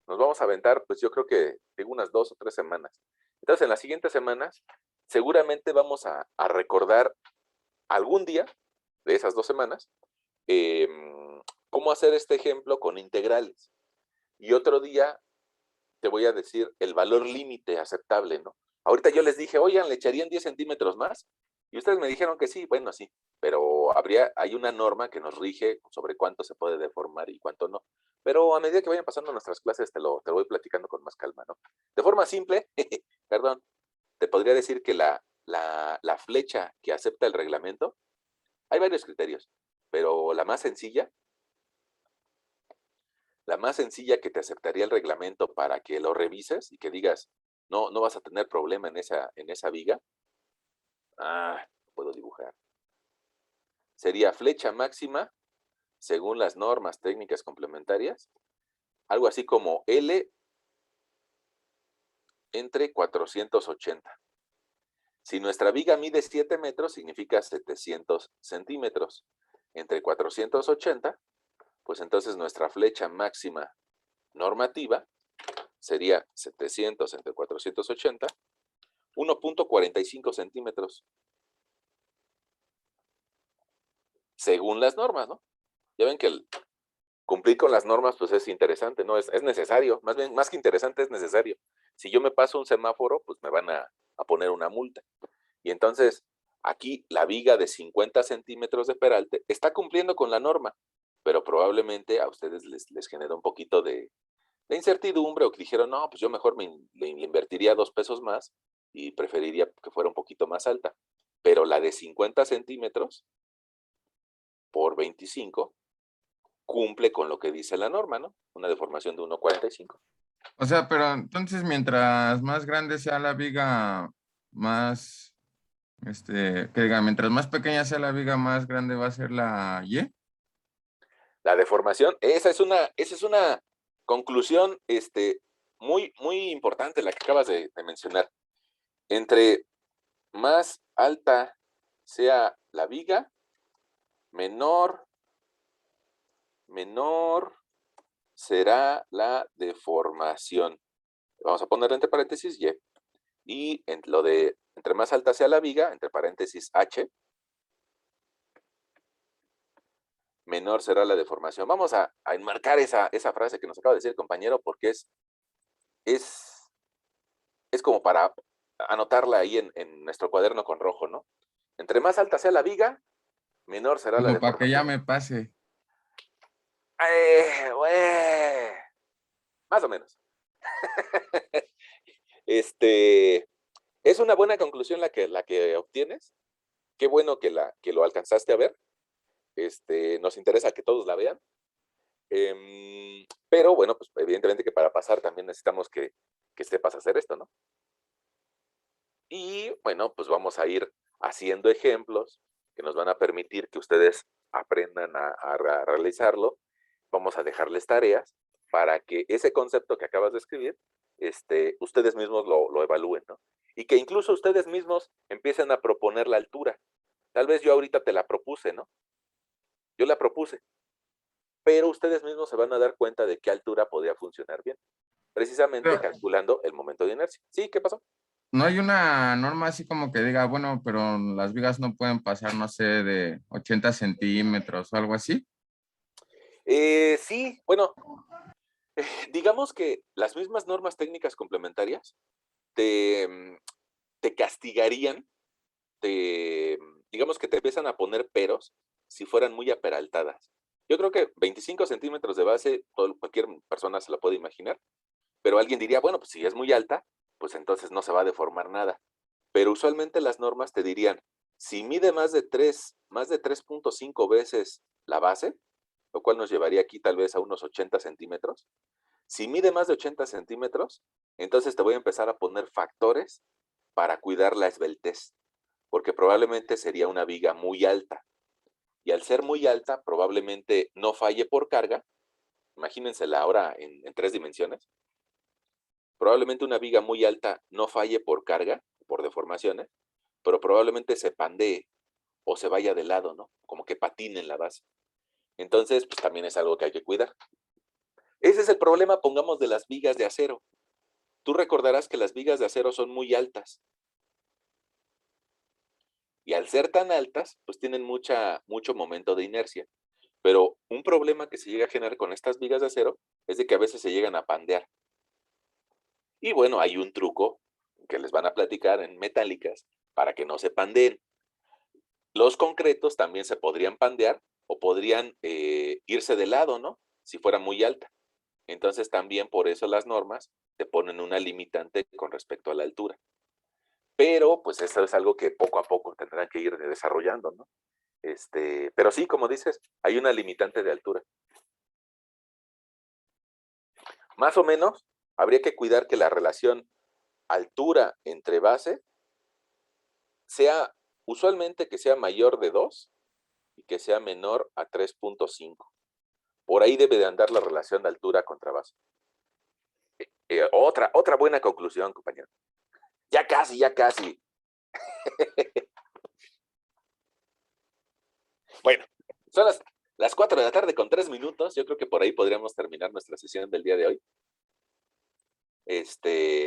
nos vamos a aventar, pues yo creo que tengo unas 2 o 3 semanas. Entonces, en las siguientes semanas, seguramente vamos a recordar algún día de esas 2 semanas, cómo hacer este ejemplo con integrales. Y otro día te voy a decir el valor límite aceptable, ¿no? Ahorita yo les dije, oigan, ¿le echarían 10 centímetros más? Y ustedes me dijeron que sí, bueno, sí, pero hay una norma que nos rige sobre cuánto se puede deformar y cuánto no. Pero a medida que vayan pasando nuestras clases, te lo voy platicando con más calma, ¿no? De forma simple, perdón, te podría decir que la flecha que acepta el reglamento, hay varios criterios, pero la más sencilla que te aceptaría el reglamento para que lo revises y que digas, no vas a tener problema en esa viga. No puedo dibujar. Sería flecha máxima, según las normas técnicas complementarias, algo así como L entre 480. Si nuestra viga mide 7 metros, significa 700 centímetros. Entre 480, pues entonces nuestra flecha máxima normativa sería 700 entre 480, 1.45 centímetros. Según las normas, ¿no? Ya ven que cumplir con las normas, pues es interesante, ¿no? Es necesario, más bien, más que interesante, es necesario. Si yo me paso un semáforo, pues me van a poner una multa. Y entonces, aquí la viga de 50 centímetros de peralte está cumpliendo con la norma, pero probablemente a ustedes les genera un poquito de incertidumbre, o que dijeron, no, pues yo mejor le invertiría 2 pesos más y preferiría que fuera un poquito más alta. Pero la de 50 centímetros por 25 cumple con lo que dice la norma, ¿no? Una deformación de 1.45. O sea, pero entonces mientras más grande sea la viga, más, que diga, mientras más pequeña sea la viga, más grande va a ser la Y. La deformación, esa es una conclusión muy, muy importante la que acabas de mencionar. Entre más alta sea la viga, menor será la deformación. Vamos a poner entre paréntesis Y. Y entre más alta sea la viga, entre paréntesis H, menor será la deformación. Vamos a enmarcar esa frase que nos acaba de decir el compañero, porque es como para anotarla ahí en nuestro cuaderno con rojo, ¿no? Entre más alta sea la viga, menor será la Como para que ya deformación. me pase. Más o menos. Es una buena conclusión la que obtienes. Qué bueno que lo alcanzaste a ver. Nos interesa que todos la vean. Pero bueno, pues evidentemente que para pasar también necesitamos que sepas hacer esto, ¿no? Y bueno, pues vamos a ir haciendo ejemplos que nos van a permitir que ustedes aprendan a realizarlo. Vamos a dejarles tareas para que ese concepto que acabas de escribir, ustedes mismos lo evalúen, ¿no? Y que incluso ustedes mismos empiecen a proponer la altura. Tal vez yo ahorita te la propuse, ¿no? Yo la propuse, pero ustedes mismos se van a dar cuenta de qué altura podría funcionar bien, precisamente Pero calculando el momento de inercia. ¿Sí? ¿Qué pasó? no hay una norma así como que diga, bueno, pero las vigas no pueden pasar, no sé, de 80 centímetros o algo así. Sí, bueno, digamos que las mismas normas técnicas complementarias te castigarían, digamos que te empiezan a poner peros si fueran muy aperaltadas. Yo creo que 25 centímetros de base, cualquier persona se la puede imaginar, pero alguien diría, bueno, pues si es muy alta, pues entonces no se va a deformar nada. Pero usualmente las normas te dirían, si mide más de 3.5 veces la base, lo cual nos llevaría aquí tal vez a unos 80 centímetros, si mide más de 80 centímetros, entonces te voy a empezar a poner factores para cuidar la esbeltez, porque probablemente sería una viga muy alta. Y al ser muy alta, probablemente no falle por carga. Imagínensela ahora en 3 dimensiones. Probablemente una viga muy alta no falle por carga, por deformaciones, pero probablemente se pandee o se vaya de lado, ¿no? Como que patine en la base. Entonces, pues también es algo que hay que cuidar. Ese es el problema, pongamos, de las vigas de acero. Tú recordarás que las vigas de acero son muy altas. Y al ser tan altas, pues tienen mucho momento de inercia. Pero un problema que se llega a generar con estas vigas de acero es de que a veces se llegan a pandear. Y bueno, hay un truco que les van a platicar en metálicas para que no se pandeen. Los concretos también se podrían pandear o podrían irse de lado, ¿no? Si fuera muy alta. Entonces también por eso las normas te ponen una limitante con respecto a la altura. Pero pues eso es algo que poco a poco tendrán que ir desarrollando, ¿no? Pero sí, como dices, hay una limitante de altura. Más o menos, habría que cuidar que la relación altura entre base sea usualmente que sea mayor de 2 y que sea menor a 3.5. Por ahí debe de andar la relación de altura contra base. Otra buena conclusión, compañero. Ya casi. Bueno, son las 4 de la tarde con 3 minutos. Yo creo que por ahí podríamos terminar nuestra sesión del día de hoy.